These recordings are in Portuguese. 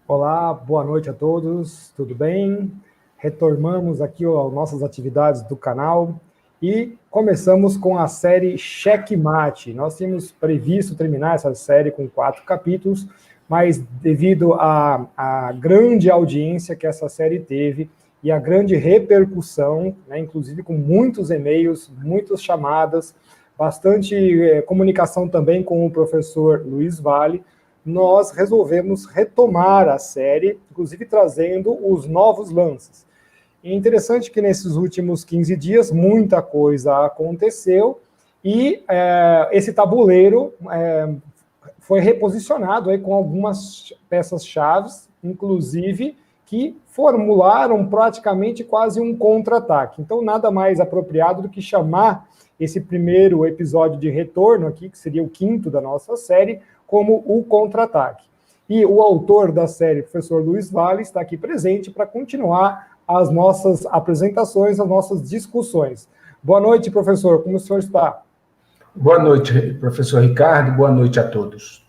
Olá, boa noite a todos, tudo bem? Retornamos aqui às nossas atividades do canal e começamos com a série Checkmate. Nós tínhamos previsto terminar essa série com 4 capítulos, mas devido à grande audiência que essa série teve e a grande repercussão, né, inclusive com muitos e-mails, muitas chamadas, bastante comunicação também com o professor Luiz Vale, nós resolvemos retomar a série, inclusive trazendo os novos lances. É interessante que nesses últimos 15 dias muita coisa aconteceu e esse tabuleiro foi reposicionado aí com algumas peças-chave, inclusive que formularam praticamente quase um contra-ataque. Então, nada mais apropriado do que chamar esse primeiro episódio de retorno aqui, que seria o 5º da nossa série, como o contra-ataque. E o autor da série, professor Luiz Vale, está aqui presente para continuar as nossas apresentações, as nossas discussões. Boa noite, professor, como o senhor está? Boa noite, professor Ricardo, boa noite a todos.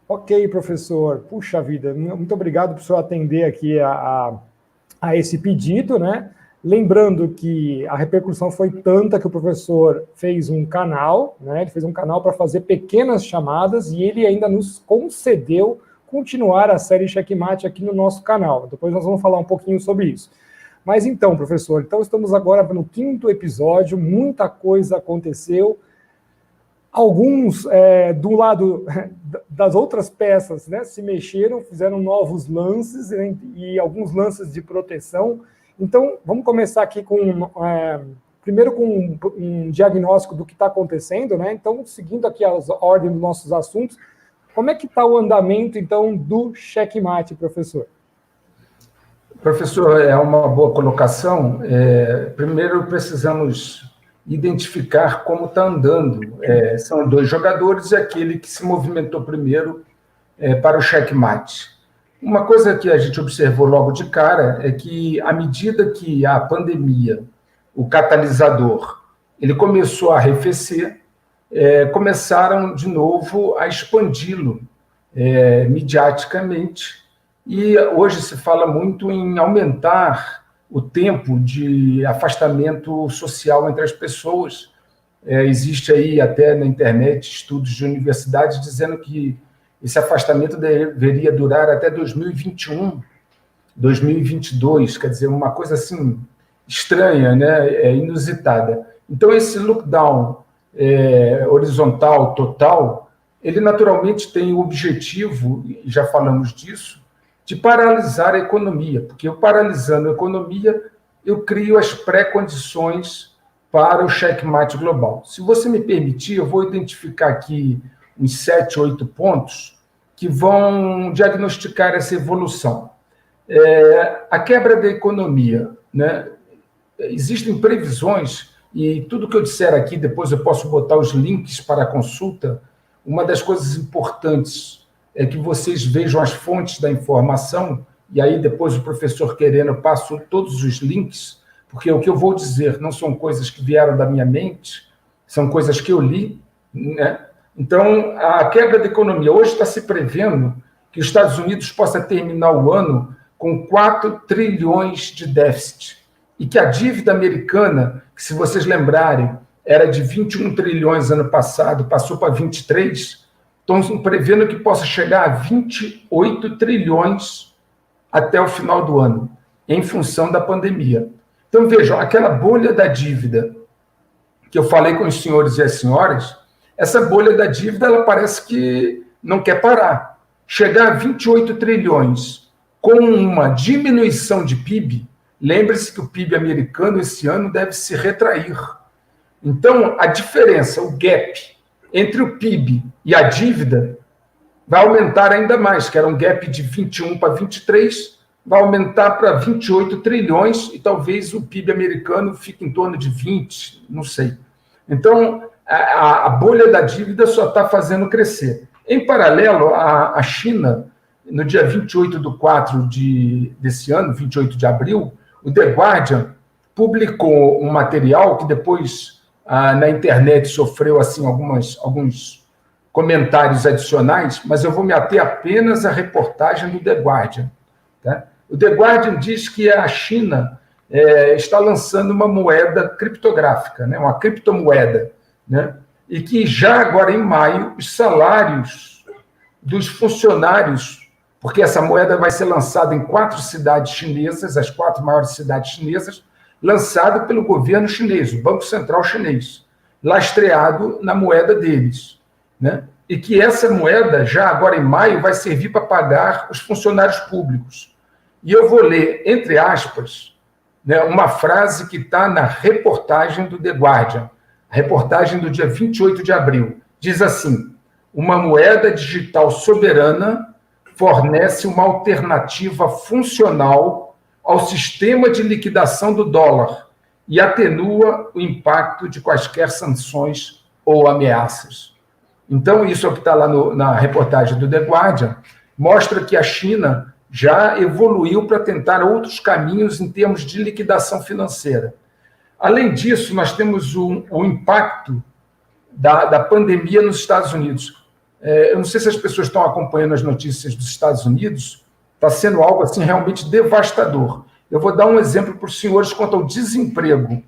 Ok, professor, puxa vida, muito obrigado por o senhor atender aqui a esse pedido, né? Lembrando que a repercussão foi tanta que o professor fez um canal, né? Ele fez um canal para fazer pequenas chamadas e ele ainda nos concedeu continuar a série Checkmate aqui no nosso canal. Depois nós vamos falar um pouquinho sobre isso. Mas então, professor, estamos agora no 5º episódio, muita coisa aconteceu. Alguns, do lado das outras peças, né, se mexeram, fizeram novos lances, né, e alguns lances de proteção. Então, vamos começar aqui primeiro com um diagnóstico do que está acontecendo, né? Então, seguindo aqui a ordem dos nossos assuntos, como é que está o andamento, então, do Checkmate, professor? Professor, é uma boa colocação. Primeiro, precisamos identificar como está andando. São 2 jogadores e aquele que se movimentou primeiro para o checkmate. Uma coisa que a gente observou logo de cara é que, à medida que a pandemia, o catalisador, ele começou a arrefecer, começaram de novo a expandi-lo midiaticamente, e hoje se fala muito em aumentar o tempo de afastamento social entre as pessoas. Existe aí até na internet estudos de universidades dizendo que esse afastamento deveria durar até 2021, 2022, quer dizer, uma coisa assim estranha, né? Inusitada. Então, esse lockdown horizontal, total, ele naturalmente tem o objetivo, e já falamos disso, de paralisar a economia, porque eu paralisando a economia, eu crio as pré-condições para o checkmate global. Se você me permitir, eu vou identificar aqui uns 7, 8 pontos que vão diagnosticar essa evolução. A quebra da economia, né? Existem previsões, e tudo que eu disser aqui, depois eu posso botar os links para a consulta. Uma das coisas importantes é que vocês vejam as fontes da informação, e aí depois o professor Quereno passa todos os links, porque o que eu vou dizer não são coisas que vieram da minha mente, são coisas que eu li, né? Então, a quebra da economia. Hoje está se prevendo que os Estados Unidos possa terminar o ano com 4 trilhões de déficit, e que a dívida americana, que, se vocês lembrarem, era de 21 trilhões ano passado, passou para 23, estão prevendo que possa chegar a 28 trilhões até o final do ano, em função da pandemia. Então, vejam, aquela bolha da dívida que eu falei com os senhores e as senhoras, essa bolha da dívida, ela parece que não quer parar. Chegar a 28 trilhões com uma diminuição de PIB, lembre-se que o PIB americano esse ano deve se retrair. Então, a diferença, o gap entre o PIB e a dívida vai aumentar ainda mais, que era um gap de 21 para 23, vai aumentar para 28 trilhões e talvez o PIB americano fique em torno de 20, não sei. Então, a bolha da dívida só está fazendo crescer. Em paralelo, a China, no dia 28/4 desse ano, 28 de abril, o The Guardian publicou um material que depois na internet sofreu assim, alguns comentários adicionais, mas eu vou me ater apenas à reportagem do The Guardian. Tá? O The Guardian diz que a China está lançando uma moeda criptográfica, né? Uma criptomoeda, né? E que já agora em maio os salários dos funcionários, porque essa moeda vai ser lançada em 4 cidades chinesas, as 4 maiores cidades chinesas, lançada pelo governo chinês, o Banco Central chinês, lastreado na moeda deles, né? E que essa moeda, já agora em maio, vai servir para pagar os funcionários públicos. E eu vou ler, entre aspas, né, uma frase que está na reportagem do The Guardian, a reportagem do dia 28 de abril. Diz assim: uma moeda digital soberana fornece uma alternativa funcional ao sistema de liquidação do dólar e atenua o impacto de quaisquer sanções ou ameaças. Então, isso é o que está lá na reportagem do The Guardian, mostra que a China já evoluiu para tentar outros caminhos em termos de liquidação financeira. Além disso, nós temos o impacto da pandemia nos Estados Unidos. Eu não sei se as pessoas estão acompanhando as notícias dos Estados Unidos, está sendo algo assim realmente devastador. Eu vou dar um exemplo para os senhores quanto ao desemprego.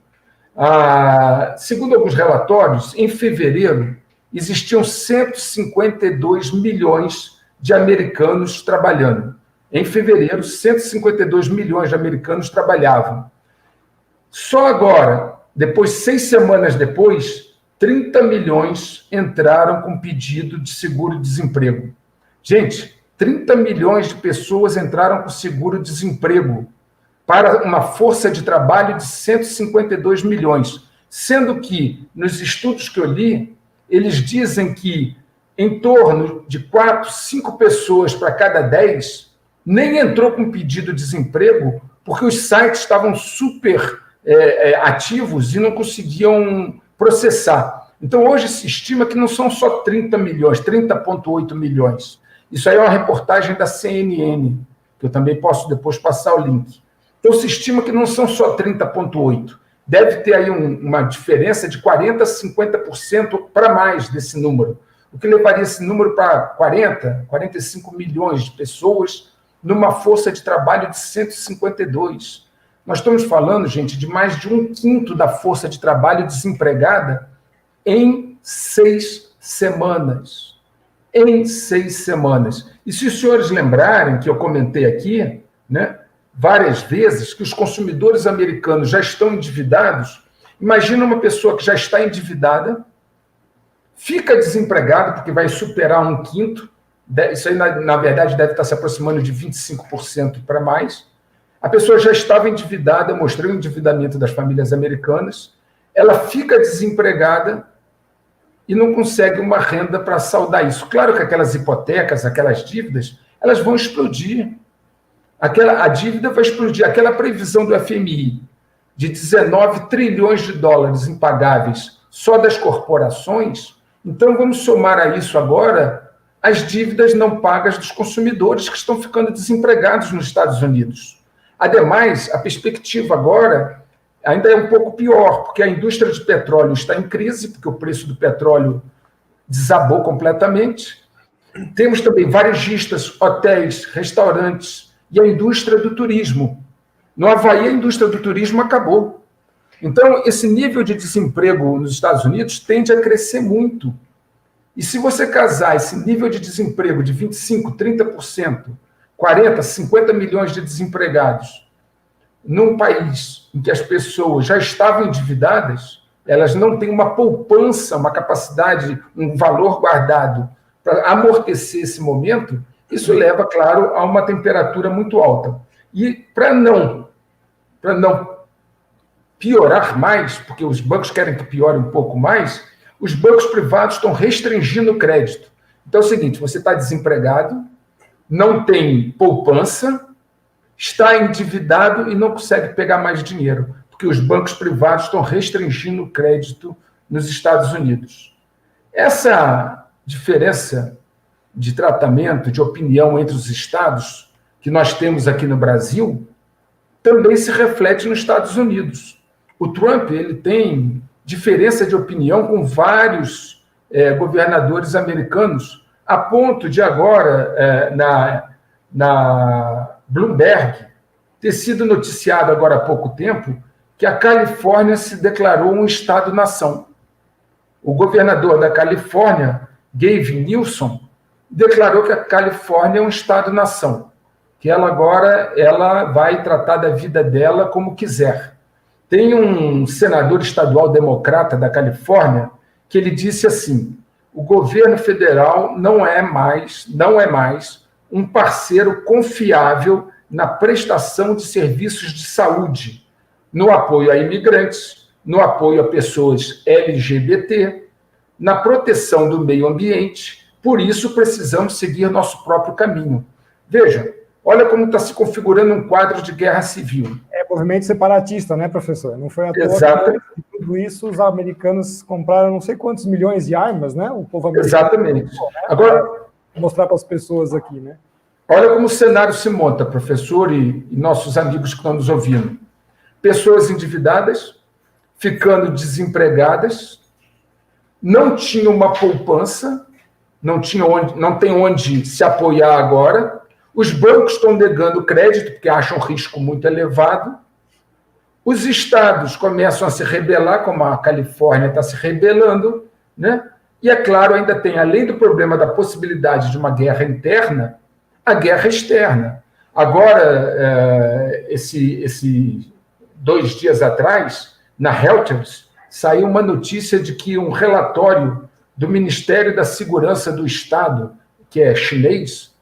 Segundo alguns relatórios, em fevereiro, existiam 152 milhões de americanos trabalhando. Em fevereiro, 152 milhões de americanos trabalhavam. Só agora, 6 semanas depois, 30 milhões entraram com pedido de seguro-desemprego. Gente, 30 milhões de pessoas entraram com seguro-desemprego para uma força de trabalho de 152 milhões. Sendo que, nos estudos que eu li, eles dizem que em torno de 4, 5 pessoas para cada 10 nem entrou com pedido de desemprego porque os sites estavam super ativos e não conseguiam processar. Então, hoje se estima que não são só 30 milhões, 30,8 milhões. Isso aí é uma reportagem da CNN, que eu também posso depois passar o link. Então, se estima que não são só 30,8. Deve ter aí uma diferença de 40% a 50% para mais desse número, o que levaria esse número para 40, 45 milhões de pessoas numa força de trabalho de 152. Nós estamos falando, gente, de mais de 1/5 da força de trabalho desempregada em 6 semanas. Em 6 semanas. E se os senhores lembrarem que eu comentei aqui, né, várias vezes, que os consumidores americanos já estão endividados, imagina uma pessoa que já está endividada, fica desempregada, porque vai superar 1/5, isso aí, na verdade, deve estar se aproximando de 25% para mais. A pessoa já estava endividada, mostrei o endividamento das famílias americanas, ela fica desempregada e não consegue uma renda para saldar isso. Claro que aquelas hipotecas, aquelas dívidas, elas vão explodir. A dívida vai explodir. Aquela previsão do FMI de 19 trilhões de dólares impagáveis só das corporações, então vamos somar a isso agora as dívidas não pagas dos consumidores que estão ficando desempregados nos Estados Unidos. Ademais, a perspectiva agora ainda é um pouco pior, porque a indústria de petróleo está em crise, porque o preço do petróleo desabou completamente. Temos também varejistas, hotéis, restaurantes e a indústria do turismo. No Havaí, a indústria do turismo acabou. Então, esse nível de desemprego nos Estados Unidos tende a crescer muito. E se você casar esse nível de desemprego de 25%, 30%, 40, 50 milhões de desempregados, num país em que as pessoas já estavam endividadas, elas não têm uma poupança, uma capacidade, um valor guardado para amortecer esse momento, isso leva, claro, a uma temperatura muito alta. E para não piorar mais, porque os bancos querem que piore um pouco mais, os bancos privados estão restringindo o crédito. Então é o seguinte, você está desempregado, não tem poupança, está endividado e não consegue pegar mais dinheiro, porque os bancos privados estão restringindo o crédito nos Estados Unidos. Essa diferença de tratamento, de opinião entre os estados que nós temos aqui no Brasil, também se reflete nos Estados Unidos. O Trump, ele tem diferença de opinião com vários governadores americanos, a ponto de agora, na Bloomberg, ter sido noticiado agora há pouco tempo que a Califórnia se declarou um Estado-nação. O governador da Califórnia, Gavin Newsom, declarou que a Califórnia é um Estado-nação, que ela agora vai tratar da vida dela como quiser. Tem um senador estadual democrata da Califórnia que ele disse assim: o governo federal não é mais um parceiro confiável na prestação de serviços de saúde, no apoio a imigrantes, no apoio a pessoas LGBT, na proteção do meio ambiente. Por isso, precisamos seguir nosso próprio caminho. Veja, olha como está se configurando um quadro de guerra civil. É movimento separatista, né, professor? Não foi à toa que tudo isso os americanos compraram não sei quantos milhões de armas, né? O povo americano. Exatamente. Agora, vou mostrar para as pessoas aqui, né? Olha como o cenário se monta, professor e nossos amigos que estão nos ouvindo. Pessoas endividadas, ficando desempregadas, não tinham uma poupança, não tem onde se apoiar agora. Os bancos estão negando crédito porque acham o risco muito elevado. Os estados começam a se rebelar, como a Califórnia está se rebelando, né? E, é claro, ainda tem, além do problema da possibilidade de uma guerra interna, a guerra externa. Agora, esse 2 dias atrás, na Reuters, saiu uma notícia de que um relatório do Ministério da Segurança do Estado, que é chinês,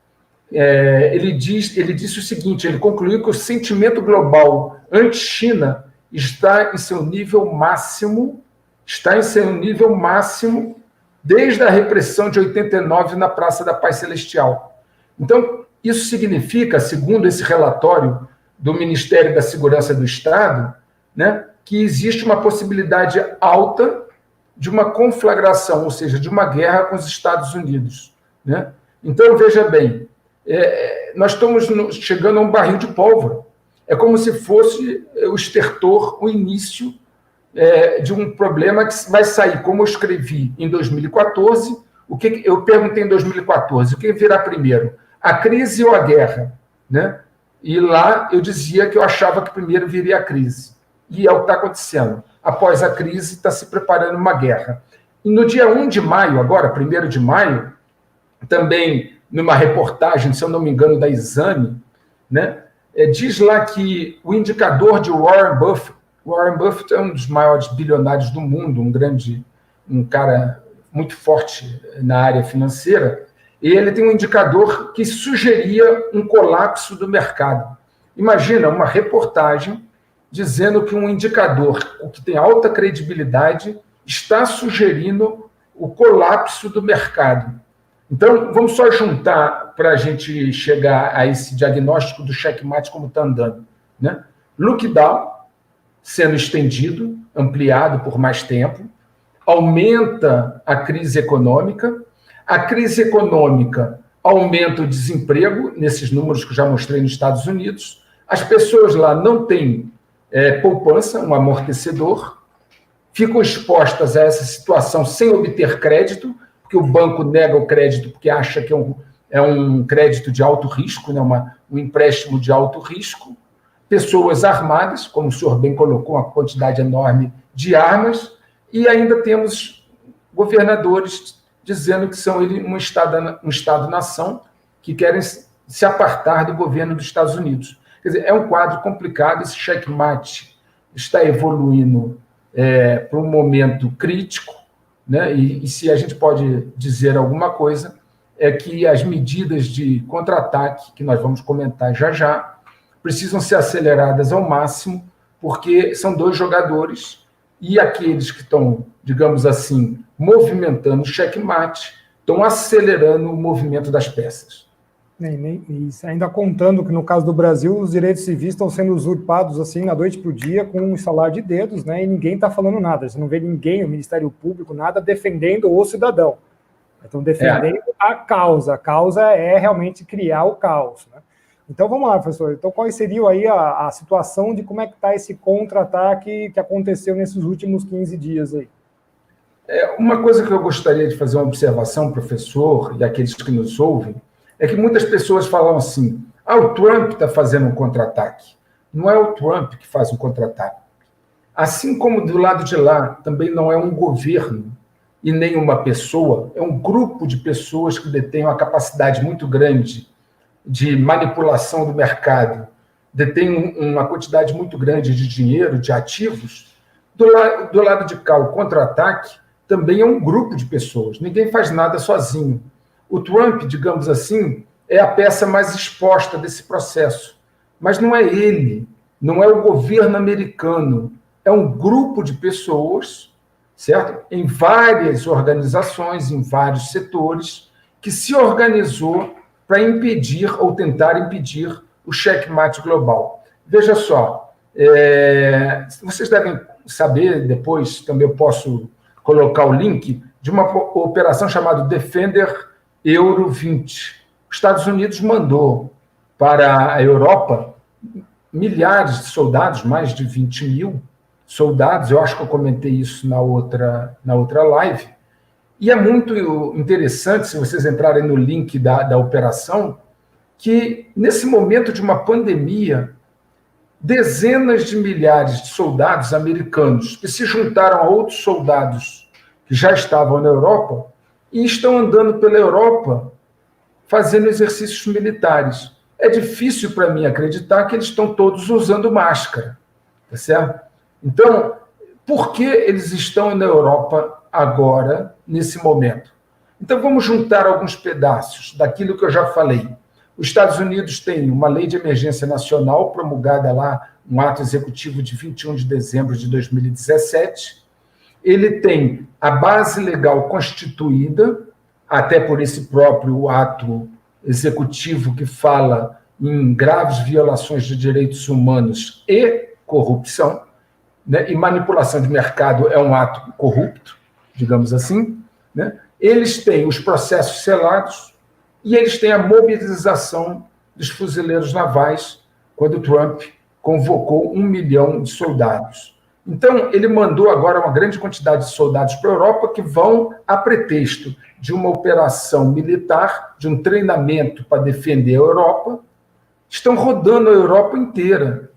ele disse o seguinte: ele concluiu que o sentimento global anti-China está em seu nível máximo desde a repressão de 89 na Praça da Paz Celestial. Então, isso significa, segundo esse relatório do Ministério da Segurança do Estado, né, que existe uma possibilidade alta de uma conflagração, ou seja, de uma guerra com os Estados Unidos, né? Então, veja bem, nós estamos chegando a um barril de pólvora. É como se fosse o estertor, o início de um problema que vai sair, como eu escrevi em 2014. Eu perguntei em 2014, o que virá primeiro? A crise ou a guerra? Né? E lá eu dizia que eu achava que primeiro viria a crise. E é o que está acontecendo. Após a crise, está se preparando uma guerra. E no dia 1 de maio, agora, 1º de maio, também numa reportagem, se eu não me engano, da Exame, né, diz lá que o indicador de Warren Buffett é um dos maiores bilionários do mundo, um cara muito forte na área financeira, e ele tem um indicador que sugeria um colapso do mercado. Imagina uma reportagem dizendo que um indicador que tem alta credibilidade está sugerindo o colapso do mercado. Então, vamos só juntar para a gente chegar a esse diagnóstico do checkmate como está andando, né? Lockdown sendo estendido, ampliado por mais tempo, aumenta a crise econômica aumenta o desemprego, nesses números que eu já mostrei nos Estados Unidos, as pessoas lá não têm poupança, um amortecedor, ficam expostas a essa situação sem obter crédito, porque o banco nega o crédito porque acha que é um crédito de alto risco, né, um empréstimo de alto risco, pessoas armadas, como o senhor bem colocou, uma quantidade enorme de armas, e ainda temos governadores dizendo que são um Estado-nação que querem se apartar do governo dos Estados Unidos. Quer dizer, é um quadro complicado, esse checkmate está evoluindo para um momento crítico, né? E se a gente pode dizer alguma coisa, é que as medidas de contra-ataque, que nós vamos comentar já, precisam ser aceleradas ao máximo, porque são 2 jogadores e aqueles que estão, digamos assim, movimentando o checkmate, estão acelerando o movimento das peças. Ainda contando que, no caso do Brasil, os direitos civis estão sendo usurpados assim, da noite para o dia, com um estalar de dedos, né? E ninguém está falando nada. Você não vê ninguém, o Ministério Público, nada defendendo o cidadão. Estão defendendo a causa. A causa é realmente criar o caos, né? Então, vamos lá, professor. Então, qual seria aí a situação de como é que está esse contra-ataque que aconteceu nesses últimos 15 dias aí? Uma coisa que eu gostaria de fazer uma observação, professor, e aqueles que nos ouvem, é que muitas pessoas falam assim: o Trump está fazendo um contra-ataque. Não é o Trump que faz um contra-ataque. Assim como do lado de lá também não é um governo e nem uma pessoa, é um grupo de pessoas que detêm uma capacidade muito grande de manipulação do mercado, detêm uma quantidade muito grande de dinheiro, de ativos. Do lado de cá, o contra-ataque também é um grupo de pessoas, ninguém faz nada sozinho. O Trump, digamos assim, é a peça mais exposta desse processo, mas não é ele, não é o governo americano, é um grupo de pessoas, certo? Em várias organizações, em vários setores, que se organizou para impedir ou tentar impedir o checkmate global. Veja só, vocês devem saber, depois também eu posso colocar o link, de uma operação chamada Defender Euro 20. Os Estados Unidos mandou para a Europa milhares de soldados, mais de 20 mil soldados, eu acho que eu comentei isso na outra live, e é muito interessante, se vocês entrarem no link da operação, que nesse momento de uma pandemia, dezenas de milhares de soldados americanos que se juntaram a outros soldados que já estavam na Europa e estão andando pela Europa fazendo exercícios militares. É difícil para mim acreditar que eles estão todos usando máscara, tá certo? Então, por que eles estão na Europa agora, nesse momento? Então, vamos juntar alguns pedaços daquilo que eu já falei. Os Estados Unidos têm uma lei de emergência nacional promulgada lá, um ato executivo de 21 de dezembro de 2017. Ele tem a base legal constituída, até por esse próprio ato executivo que fala em graves violações de direitos humanos e corrupção, né? E manipulação de mercado é um ato corrupto, digamos assim, né? Eles têm os processos selados e eles têm a mobilização dos fuzileiros navais, quando Trump convocou 1 milhão de soldados. Então, ele mandou agora uma grande quantidade de soldados para a Europa que vão, a pretexto de uma operação militar, de um treinamento para defender a Europa, estão rodando a Europa inteira.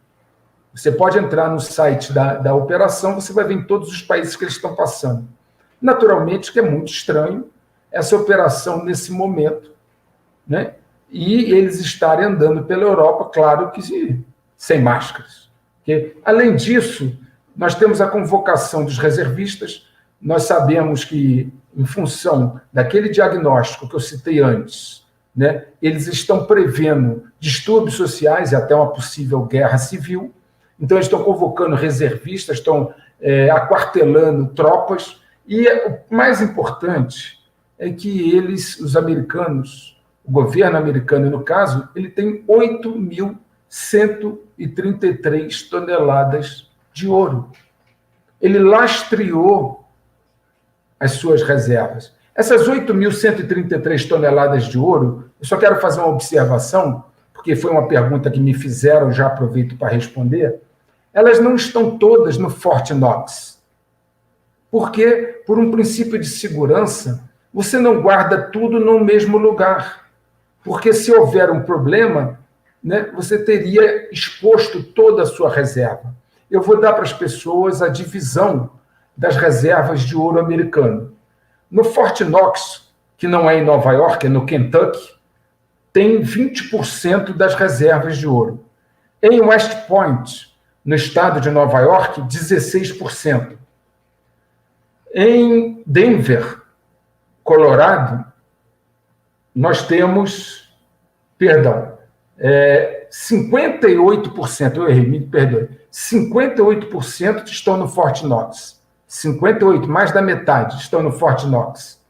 Você pode entrar no site da operação, você vai ver em todos os países que eles estão passando. Naturalmente que é muito estranho essa operação nesse momento, né? E eles estarem andando pela Europa, claro que sem máscaras. Okay? Além disso, nós temos a convocação dos reservistas. Nós sabemos que, em função daquele diagnóstico que eu citei antes, né, eles estão prevendo distúrbios sociais e até uma possível guerra civil. Então, eles estão convocando reservistas, estão aquartelando tropas. E o mais importante é que eles, os americanos, o governo americano, no caso, ele tem 8.133 toneladas de ouro. Ele lastreou as suas reservas. Essas 8.133 toneladas de ouro, eu só quero fazer uma observação, porque foi uma pergunta que me fizeram, já aproveito para responder, elas não estão todas no Fort Knox. Porque, por um princípio de segurança, você não guarda tudo no mesmo lugar. Porque se houver um problema, né, você teria exposto toda a sua reserva. Eu vou dar para as pessoas a divisão das reservas de ouro americano. No Fort Knox, que não é em Nova York, é no Kentucky, tem 20% das reservas de ouro. Em West Point, no estado de Nova York, 16%. Em Denver, Colorado, nós temos, 58%, eu errei, me perdoe, 58% estão no Fort Knox. 58%, mais da metade, estão no Fort Knox.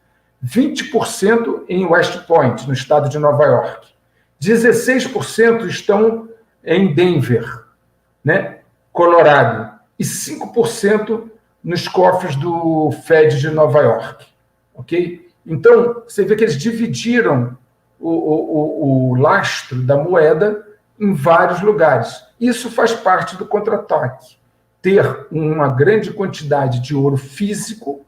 20% em West Point, no estado de Nova York. 16% estão em Denver, né, Colorado. E 5% nos cofres do Fed de Nova York. Ok? Então, você vê que eles dividiram o lastro da moeda em vários lugares. Isso faz parte do contra-ataque. Ter uma grande quantidade de ouro físico,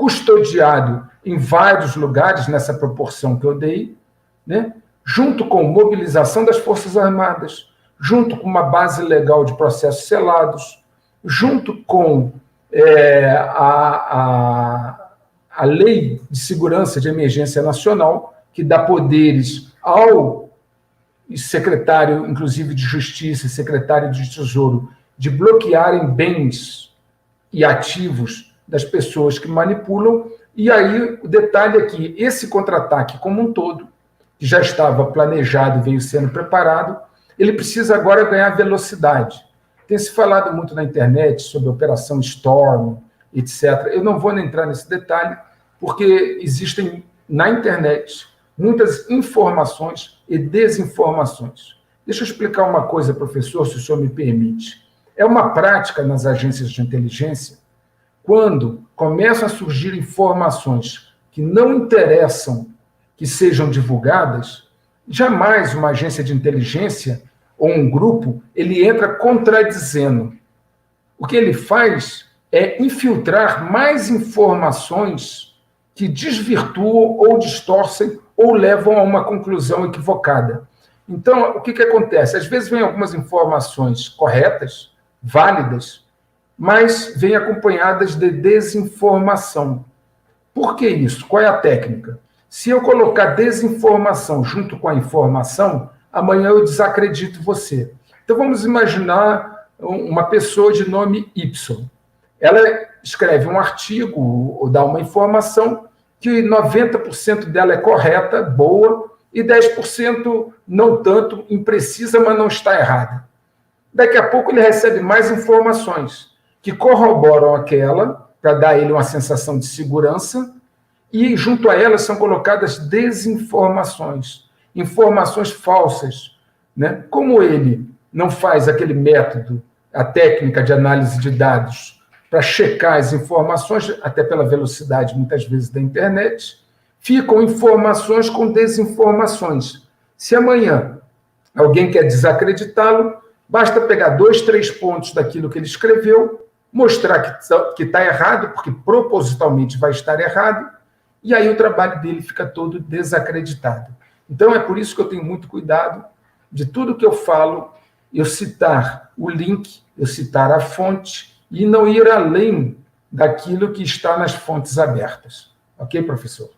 custodiado em vários lugares, nessa proporção que eu dei, né? Junto com mobilização das Forças Armadas, junto com uma base legal de processos selados, junto com a Lei de Segurança de Emergência Nacional, que dá poderes ao secretário, inclusive de Justiça, secretário de Tesouro, de bloquearem bens e ativos das pessoas que manipulam. E aí, o detalhe é que esse contra-ataque como um todo, que já estava planejado e veio sendo preparado, ele precisa agora ganhar velocidade. Tem se falado muito na internet sobre a Operação Storm, etc. Eu não vou entrar nesse detalhe, porque existem na internet muitas informações e desinformações. Deixa eu explicar uma coisa, professor, se o senhor me permite. É uma prática nas agências de inteligência, quando começam a surgir informações que não interessam que sejam divulgadas, jamais uma agência de inteligência ou um grupo, ele entra contradizendo. O que ele faz é infiltrar mais informações que desvirtuam ou distorcem ou levam a uma conclusão equivocada. Então, o que acontece? Às vezes vem algumas informações corretas, válidas, mas vêm acompanhadas de desinformação. Por que isso? Qual é a técnica? Se eu colocar desinformação junto com a informação, amanhã eu desacredito você. Então, vamos imaginar uma pessoa de nome Y. Ela escreve um artigo ou dá uma informação que 90% dela é correta, boa, e 10% não tanto, imprecisa, mas não está errada. Daqui a pouco ele recebe mais informações que corroboram aquela, para dar a ele uma sensação de segurança, e junto a elas são colocadas desinformações, informações falsas, né? Como ele não faz aquele método, a técnica de análise de dados, para checar as informações, até pela velocidade, muitas vezes, da internet, ficam informações com desinformações. Se amanhã alguém quer desacreditá-lo, basta pegar 2, 3 pontos daquilo que ele escreveu, mostrar que está errado, porque propositalmente vai estar errado, e aí o trabalho dele fica todo desacreditado. Então, é por isso que eu tenho muito cuidado de tudo que eu falo, eu citar o link, eu citar a fonte, e não ir além daquilo que está nas fontes abertas. Ok, professor?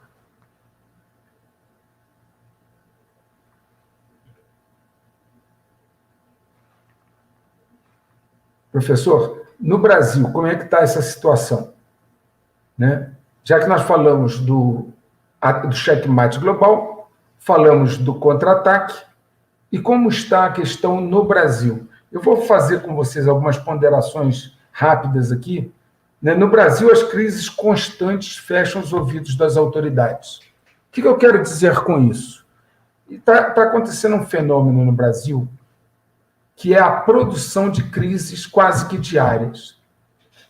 Professor, no Brasil, como é que está essa situação? Né? Já que nós falamos do checkmate global, falamos do contra-ataque, e como está a questão no Brasil? Eu vou fazer com vocês algumas ponderações rápidas aqui. Né? No Brasil, as crises constantes fecham os ouvidos das autoridades. O que eu quero dizer com isso? Está acontecendo um fenômeno no Brasil que é a produção de crises quase que diárias.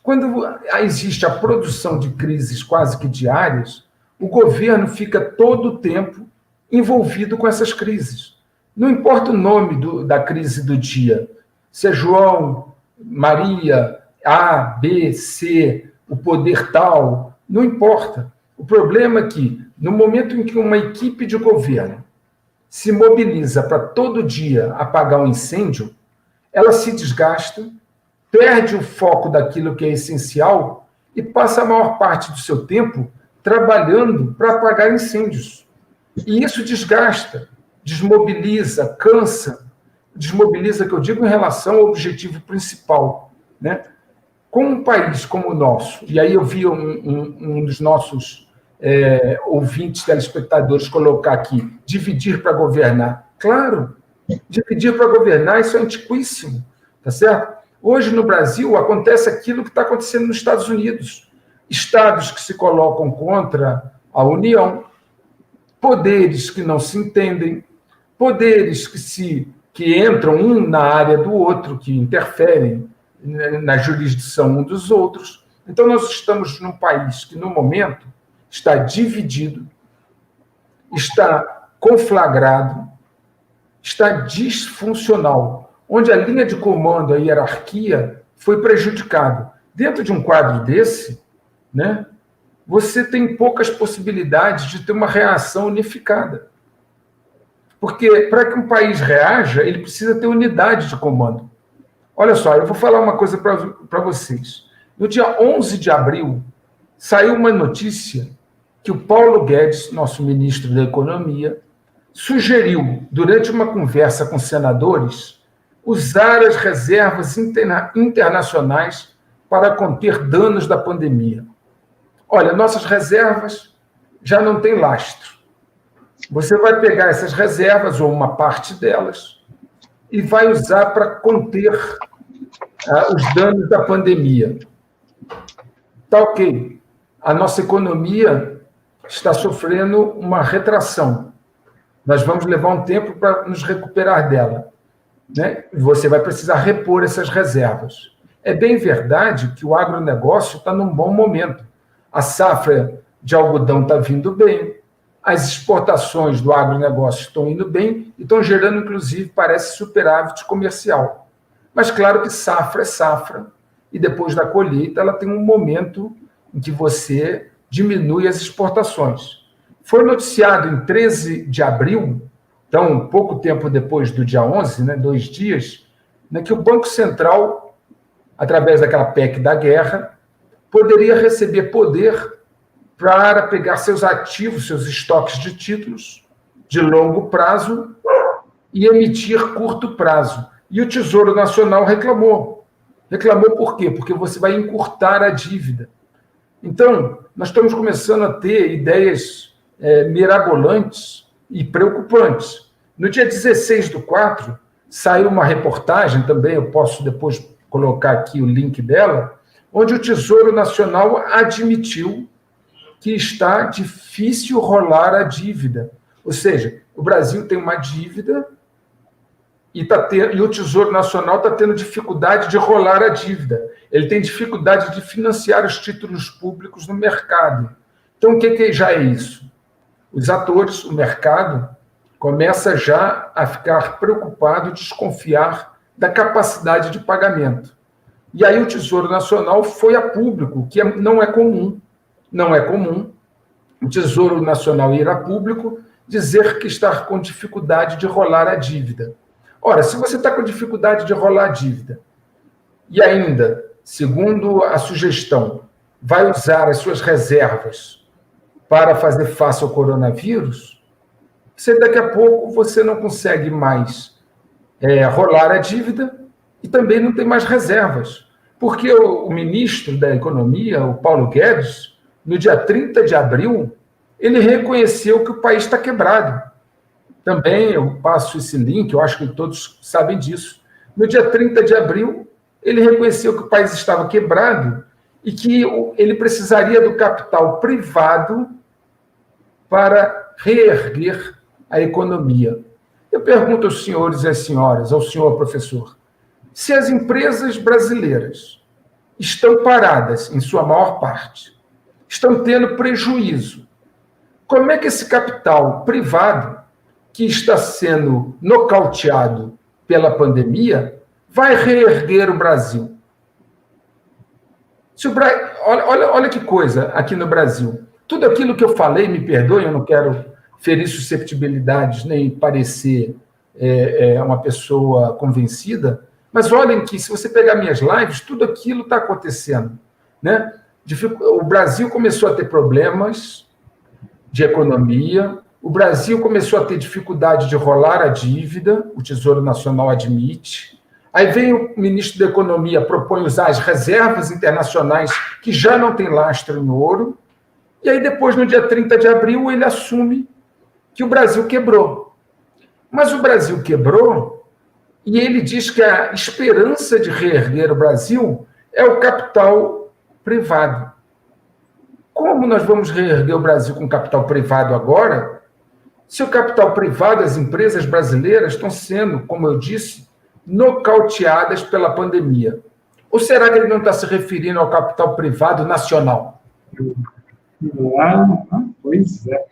Quando existe a produção de crises quase que diárias, o governo fica todo o tempo envolvido com essas crises. Não importa o nome da crise do dia, se é João, Maria, A, B, C, o poder tal, não importa. O problema é que, no momento em que uma equipe de governo se mobiliza para todo dia apagar um incêndio, ela se desgasta, perde o foco daquilo que é essencial e passa a maior parte do seu tempo trabalhando para apagar incêndios. E isso desgasta, desmobiliza, cansa, desmobiliza, que eu digo, em relação ao objetivo principal. Né? Com um país como o nosso, e aí eu vi um dos nossos ouvintes, telespectadores, colocar aqui, dividir para governar. Claro, dividir para governar, isso é antiquíssimo, tá certo? Hoje, no Brasil, acontece aquilo que está acontecendo nos Estados Unidos. Estados que se colocam contra a União, poderes que não se entendem, poderes que entram um na área do outro, que interferem na jurisdição um dos outros. Então, nós estamos num país que, no momento, está dividido, está conflagrado, está disfuncional, onde a linha de comando, a hierarquia, foi prejudicada. Dentro de um quadro desse, né, você tem poucas possibilidades de ter uma reação unificada. Porque, para que um país reaja, ele precisa ter unidade de comando. Olha só, eu vou falar uma coisa para vocês. No dia 11 de abril, saiu uma notícia que o Paulo Guedes, nosso ministro da Economia, sugeriu, durante uma conversa com senadores, usar as reservas internacionais para conter danos da pandemia. Olha, nossas reservas já não têm lastro. Você vai pegar essas reservas, ou uma parte delas, e vai usar para conter os danos da pandemia. Tá ok. A nossa economia está sofrendo uma retração. Nós vamos levar um tempo para nos recuperar dela, né? Você vai precisar repor essas reservas. É bem verdade que o agronegócio está num bom momento. A safra de algodão está vindo bem, as exportações do agronegócio estão indo bem e estão gerando, inclusive, parece, superávit comercial. Mas, claro que safra é safra, e depois da colheita ela tem um momento em que você diminui as exportações. Foi noticiado em 13 de abril, então, pouco tempo depois do dia 11, 2 dias, que o Banco Central, através daquela PEC da guerra, poderia receber poder para pegar seus ativos, seus estoques de títulos de longo prazo e emitir curto prazo. E o Tesouro Nacional reclamou. Reclamou por quê? Porque você vai encurtar a dívida. Então, nós estamos começando a ter ideias mirabolantes e preocupantes. No dia 16/4, saiu uma reportagem também, eu posso depois colocar aqui o link dela, onde o Tesouro Nacional admitiu que está difícil rolar a dívida. Ou seja, o Brasil tem uma dívida e o Tesouro Nacional está tendo dificuldade de rolar a dívida. Ele tem dificuldade de financiar os títulos públicos no mercado. Então, o que já é isso? Os atores, o mercado, começa já a ficar preocupado, desconfiar da capacidade de pagamento. E aí o Tesouro Nacional foi a público, que não é comum. Não é comum o Tesouro Nacional ir a público dizer que está com dificuldade de rolar a dívida. Ora, se você está com dificuldade de rolar a dívida e ainda, segundo a sugestão, vai usar as suas reservas para fazer face ao coronavírus, daqui a pouco você não consegue mais rolar a dívida e também não tem mais reservas. Porque o ministro da Economia, o Paulo Guedes, no dia 30 de abril, ele reconheceu que o país está quebrado. Também eu passo esse link, eu acho que todos sabem disso. No dia 30 de abril, ele reconheceu que o país estava quebrado e que ele precisaria do capital privado para reerguer a economia. Eu pergunto aos senhores e às senhoras, ao senhor professor, se as empresas brasileiras estão paradas, em sua maior parte, estão tendo prejuízo, como é que esse capital privado, que está sendo nocauteado pela pandemia, vai reerguer o Brasil? Olha que coisa aqui no Brasil. Tudo aquilo que eu falei, me perdoem, eu não quero ferir susceptibilidades, nem parecer uma pessoa convencida, mas olhem que, se você pegar minhas lives, tudo aquilo está acontecendo, né? O Brasil começou a ter problemas de economia, o Brasil começou a ter dificuldade de rolar a dívida, o Tesouro Nacional admite. Aí vem o ministro da Economia, propõe usar as reservas internacionais, que já não tem lastro em ouro, e aí depois, no dia 30 de abril, ele assume que o Brasil quebrou. Mas o Brasil quebrou, e ele diz que a esperança de reerguer o Brasil é o capital privado. Como nós vamos reerguer o Brasil com capital privado agora, se o capital privado, as empresas brasileiras, estão sendo, como eu disse, nocauteadas pela pandemia? Ou será que ele não está se referindo ao capital privado nacional? Pois é.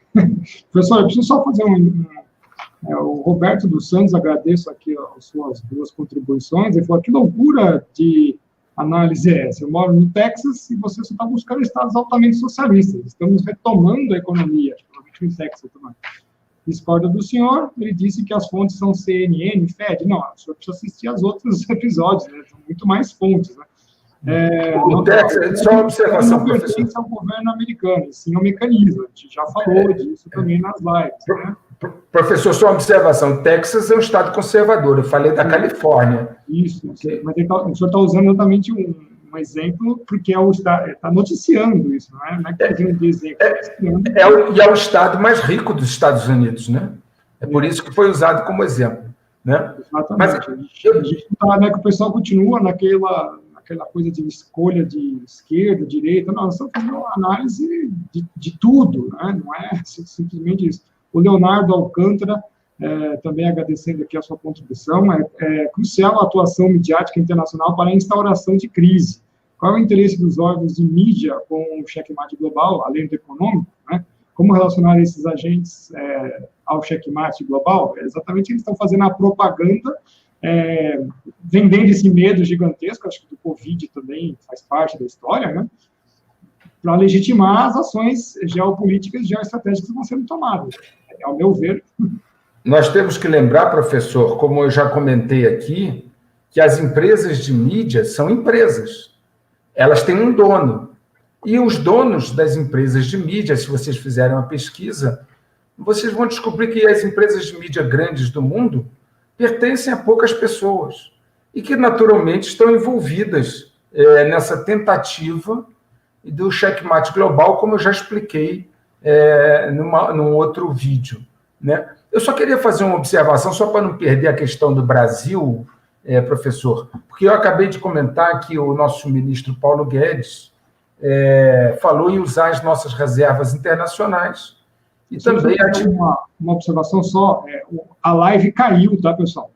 Professor, eu preciso só fazer o Roberto dos Santos, agradeço aqui as suas duas contribuições. Ele falou: que loucura de análise é essa? Eu moro no Texas e você só está buscando estados altamente socialistas. Estamos retomando a economia, provavelmente no Texas também. Discorda do senhor, ele disse que as fontes são CNN, FED. Não, o senhor precisa assistir aos outros episódios, né? São muito mais fontes, né? O Texas, só uma observação, professor. Não é o governo americano, sim o mecanismo. A gente já falou disso também nas lives, né? Professor, só uma observação. O Texas é um estado conservador. Eu falei da Califórnia. Isso. Mas o senhor está usando exatamente um exemplo porque está noticiando isso, não é? Não é que está usando de exemplo. E é o estado mais rico dos Estados Unidos, né? É por isso que foi usado como exemplo, né? Exatamente. Mas, a gente tá, né, que o pessoal continua naquela coisa de escolha de esquerda, direita. Não, nós estamos fazendo uma análise de tudo, né? Não é simplesmente isso. O Leonardo Alcântara, também agradecendo aqui a sua contribuição, é crucial a atuação midiática internacional para a instauração de crise. Qual é o interesse dos órgãos de mídia com o checkmate global, além do econômico, né? Como relacionar esses agentes ao checkmate global? Exatamente, eles estão fazendo a propaganda, vendendo esse medo gigantesco, acho que do Covid também faz parte da história, né? Para legitimar as ações geopolíticas e geoestratégicas que vão sendo tomadas. Ao meu ver. Nós temos que lembrar, professor, como eu já comentei aqui, que as empresas de mídia são empresas. Elas têm um dono. E os donos das empresas de mídia, se vocês fizerem uma pesquisa, vocês vão descobrir que as empresas de mídia grandes do mundo pertencem a poucas pessoas e que, naturalmente, estão envolvidas nessa tentativa do checkmate global, como eu já expliquei num outro vídeo, né? Eu só queria fazer uma observação, só para não perder a questão do Brasil, professor, porque eu acabei de comentar que o nosso ministro Paulo Guedes falou em usar as nossas reservas internacionais. E também uma observação só, a live caiu, tá, pessoal?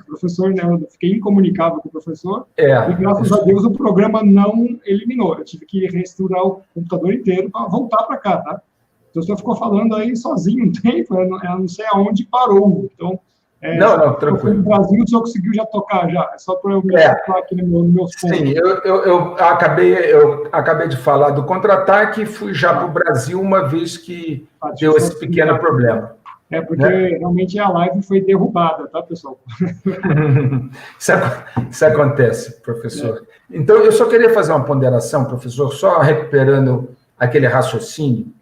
O professor, né, eu fiquei incomunicável com o professor, e graças a Deus o programa não eliminou. Eu tive que reestruturar o computador inteiro para voltar para cá, tá? Então, o senhor ficou falando aí sozinho um tempo, eu não sei aonde parou. Então, não, tranquilo. No Brasil, o senhor conseguiu já tocar, já? É só para eu me focar aqui nos meus pontos. Sim, eu acabei de falar do contra-ataque e fui já para o Brasil uma vez que deu esse pequeno problema. Porque realmente a live foi derrubada, tá, pessoal? Isso acontece, professor. Então, eu só queria fazer uma ponderação, professor, só recuperando aquele raciocínio.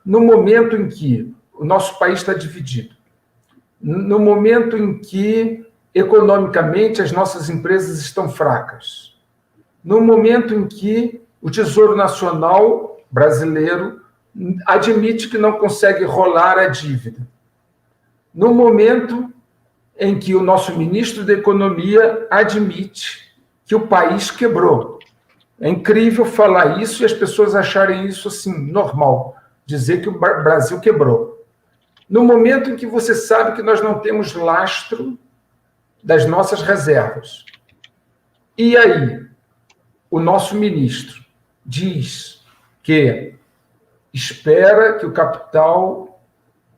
No momento em que o nosso país está dividido, no momento em que, economicamente, as nossas empresas estão fracas, no momento em que o Tesouro Nacional brasileiro admite que não consegue rolar a dívida, no momento em que o nosso ministro da Economia admite que o país quebrou. É incrível falar isso e as pessoas acharem isso assim, normal, dizer que o Brasil quebrou. No momento em que você sabe que nós não temos lastro das nossas reservas. E aí, o nosso ministro diz que espera que o capital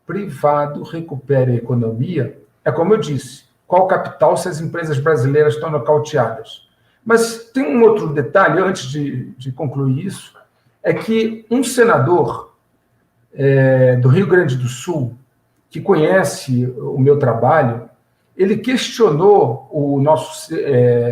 privado recupere a economia. É como eu disse, qual capital se as empresas brasileiras estão nocauteadas? Mas tem um outro detalhe, antes de concluir isso, é que um senador do Rio Grande do Sul, que conhece o meu trabalho, ele questionou o nosso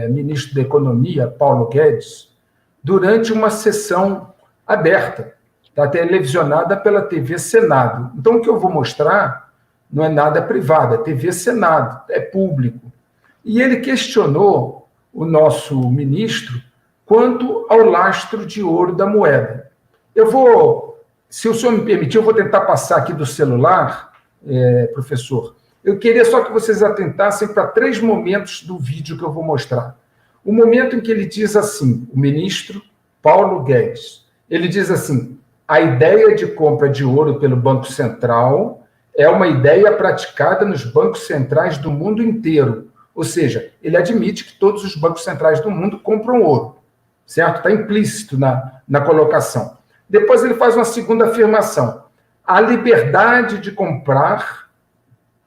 ministro da Economia, Paulo Guedes, durante uma sessão aberta, tá, televisionada pela TV Senado. Então, o que eu vou mostrar não é nada privado, é TV Senado, é público. E ele questionou o nosso ministro quanto ao lastro de ouro da moeda. Se o senhor me permitir, eu vou tentar passar aqui do celular, professor. Eu queria só que vocês atentassem para 3 momentos do vídeo que eu vou mostrar. O momento em que ele diz assim, o ministro Paulo Guedes, ele diz assim: a ideia de compra de ouro pelo Banco Central é uma ideia praticada nos bancos centrais do mundo inteiro. Ou seja, ele admite que todos os bancos centrais do mundo compram ouro, certo? Está implícito na colocação. Depois ele faz uma segunda afirmação. A liberdade de comprar,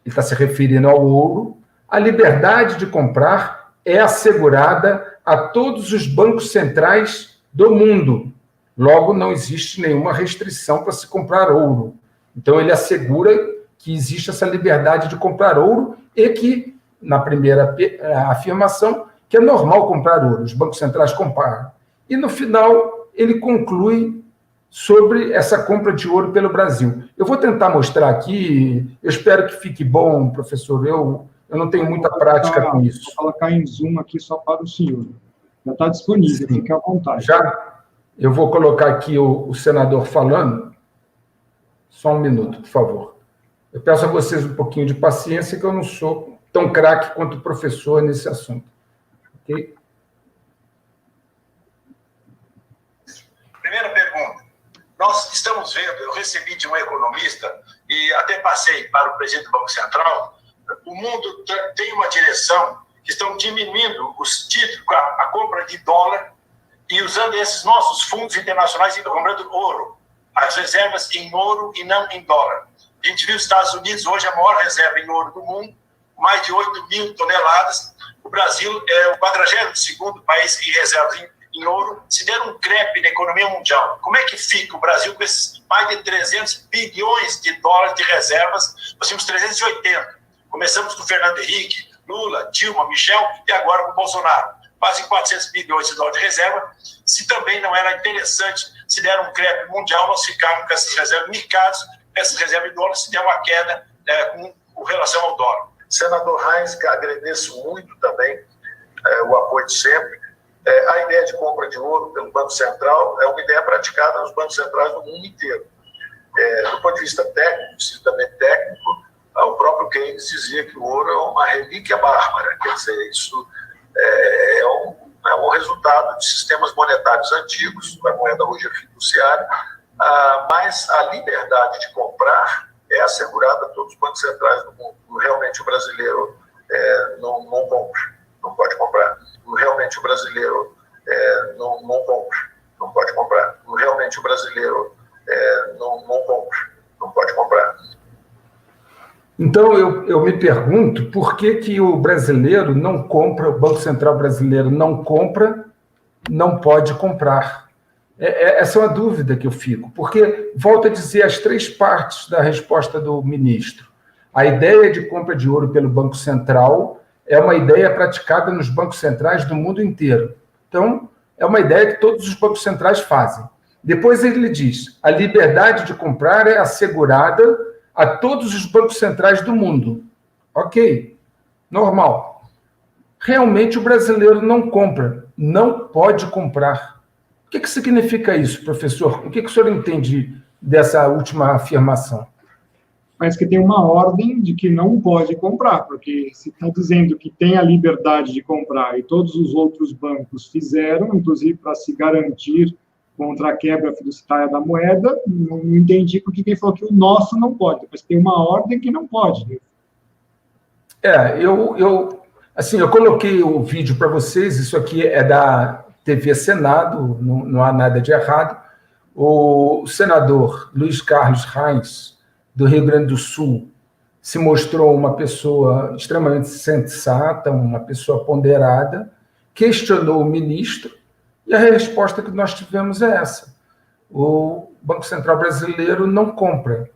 ele está se referindo ao ouro, a liberdade de comprar é assegurada a todos os bancos centrais do mundo. Logo, não existe nenhuma restrição para se comprar ouro. Então, ele assegura que existe essa liberdade de comprar ouro e que, na primeira afirmação, que é normal comprar ouro, os bancos centrais compram. E, no final, ele conclui sobre essa compra de ouro pelo Brasil. Eu vou tentar mostrar aqui, eu espero que fique bom, professor, eu não tenho muita prática com isso. Vou colocar em Zoom aqui só para o senhor. Já está disponível, fique à vontade. Já? Eu vou colocar aqui o senador falando. Só um minuto, por favor. Eu peço a vocês um pouquinho de paciência, que eu não sou tão craque quanto o professor nesse assunto. Ok? Primeira pergunta. Nós estamos vendo, eu recebi de um economista e até passei para o presidente do Banco Central, o mundo tem uma direção que estão diminuindo os títulos, a compra de dólar e usando esses nossos fundos internacionais e comprando ouro, as reservas em ouro e não em dólar. A gente viu os Estados Unidos hoje a maior reserva em ouro do mundo, mais de 8 mil toneladas. O Brasil é o 42º país em reservas em ouro. Se der um crepe na economia mundial, como é que fica o Brasil com esses mais de 300 bilhões de dólares de reservas? Nós tínhamos 380. Começamos com Fernando Henrique, Lula, Dilma, Michel e agora com Bolsonaro. Quase 400 bilhões de dólares de reserva. Se também não era interessante, se der um crepe mundial, nós ficarmos com essas reservas nicadas, essas reservas de dólar, se der uma queda com relação ao dólar. Senador Reins, que agradeço muito também o apoio de sempre. A ideia de compra de ouro pelo Banco Central é uma ideia praticada nos bancos centrais do mundo inteiro. Do ponto de vista técnico, estritamente técnico, o próprio Keynes dizia que o ouro é uma relíquia bárbara, quer dizer, isso é um resultado de sistemas monetários antigos, a moeda hoje é fiduciária, mas a liberdade de comprar é assegurada a todos os bancos centrais do mundo. Realmente o brasileiro não compra, não pode comprar. Realmente o brasileiro não compra, não pode comprar. Realmente o brasileiro não compra, não pode comprar. Então, eu me pergunto por que o brasileiro não compra, o Banco Central brasileiro não compra, não pode comprar. Essa é uma dúvida que eu fico, porque, volto a dizer, as três partes da resposta do ministro. A ideia de compra de ouro pelo Banco Central é uma ideia praticada nos bancos centrais do mundo inteiro. Então, é uma ideia que todos os bancos centrais fazem. Depois ele diz, a liberdade de comprar é assegurada a todos os bancos centrais do mundo. Ok, normal. Realmente o brasileiro não compra, não pode comprar. O que significa isso, professor? O que o senhor entende dessa última afirmação? Parece que tem uma ordem de que não pode comprar, porque se está dizendo que tem a liberdade de comprar e todos os outros bancos fizeram, inclusive para se garantir contra a quebra fiduciária da moeda, não entendi porque quem falou que o nosso não pode, mas tem uma ordem que não pode. Né? Eu coloquei o vídeo para vocês, isso aqui é da TV Senado, não há nada de errado. O senador Luiz Carlos Reins, do Rio Grande do Sul, se mostrou uma pessoa extremamente sensata, uma pessoa ponderada, questionou o ministro, e a resposta que nós tivemos é essa. O Banco Central brasileiro não compra,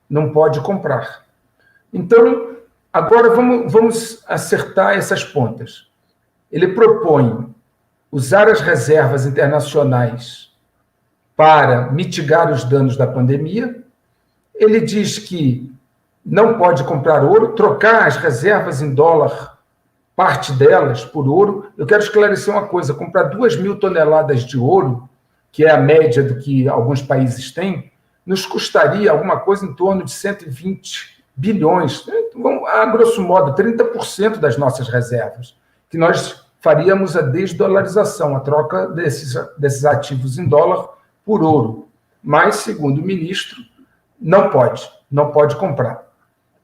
não pode comprar. Então, agora vamos acertar essas pontas. Ele propõe usar as reservas internacionais para mitigar os danos da pandemia. Ele diz que não pode comprar ouro, trocar as reservas em dólar, parte delas por ouro. Eu quero esclarecer uma coisa, comprar 2.000 toneladas de ouro, que é a média do que alguns países têm, nos custaria alguma coisa em torno de 120 bilhões, a grosso modo, 30% das nossas reservas, que nós faríamos a desdolarização, a troca desses ativos em dólar por ouro. Mas, segundo o ministro, não pode comprar.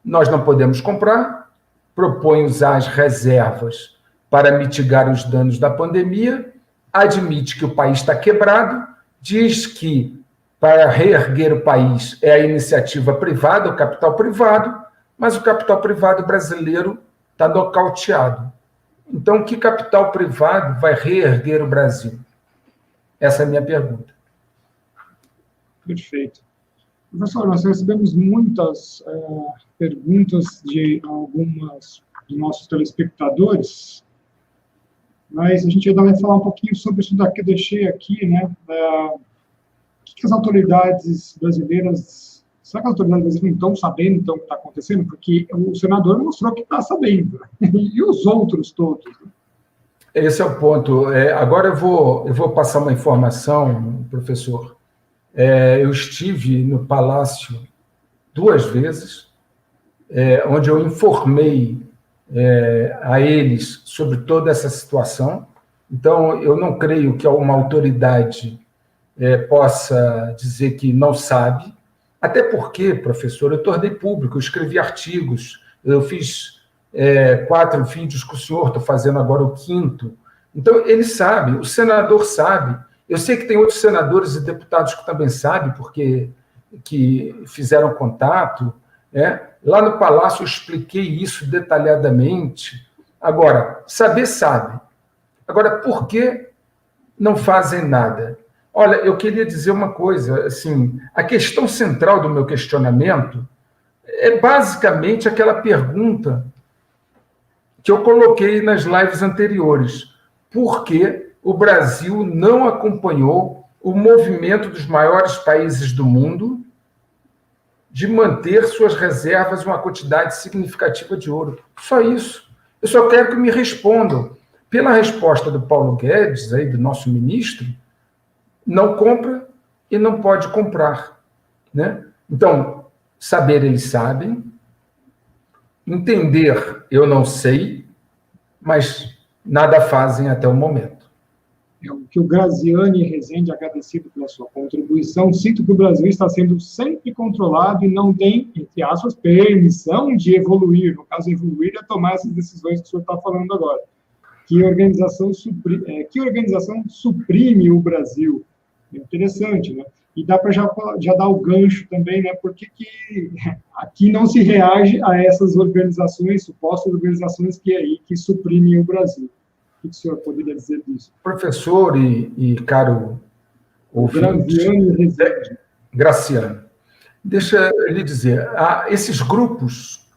Nós não podemos comprar, propõe usar as reservas para mitigar os danos da pandemia, admite que o país está quebrado, diz que para reerguer o país é a iniciativa privada, o capital privado, mas o capital privado brasileiro está nocauteado. Então, que capital privado vai reerguer o Brasil? Essa é a minha pergunta. Perfeito. Professor, nós recebemos muitas perguntas de algumas dos nossos telespectadores, mas a gente ainda vai falar um pouquinho sobre isso daqui, eu deixei aqui, né? O que as autoridades brasileiras... Será que as autoridades brasileiras não estão sabendo, então, o que está acontecendo? Porque o senador mostrou que está sabendo. E os outros todos? Esse é o ponto. Agora eu vou passar uma informação, professor. Eu estive no Palácio 2 vezes, onde eu informei a eles sobre toda essa situação. Então, eu não creio que uma autoridade possa dizer que não sabe, até porque, professor, eu tornei público, eu escrevi artigos, eu fiz 4 vídeos com o senhor, estou fazendo agora o 5º. Então, ele sabe, o senador sabe. Eu sei que tem outros senadores e deputados que também sabem, porque que fizeram contato. Lá no Palácio eu expliquei isso detalhadamente. Agora, saber sabe. Agora, por que não fazem nada? Olha, eu queria dizer uma coisa, assim, a questão central do meu questionamento é basicamente aquela pergunta que eu coloquei nas lives anteriores. Por que o Brasil não acompanhou o movimento dos maiores países do mundo de manter suas reservas uma quantidade significativa de ouro? Só isso. Eu só quero que me respondam. Pela resposta do Paulo Guedes, aí, do nosso ministro, não compra e não pode comprar, né? Então, saber eles sabem, entender eu não sei, mas nada fazem até o momento. O que o Graziani Rezende, agradecido pela sua contribuição, cito que o Brasil está sendo sempre controlado e não tem, entre aspas, permissão de evoluir. No caso, evoluir é tomar essas decisões que o senhor está falando agora. Que organização suprime o Brasil? É interessante, né? E dá para já dar o gancho também, né? Por que aqui não se reage a essas organizações, supostas organizações que suprimem o Brasil? O que o senhor poderia dizer disso? Professor e caro ouvinte, Graciano, deixa eu lhe dizer, esses grupos,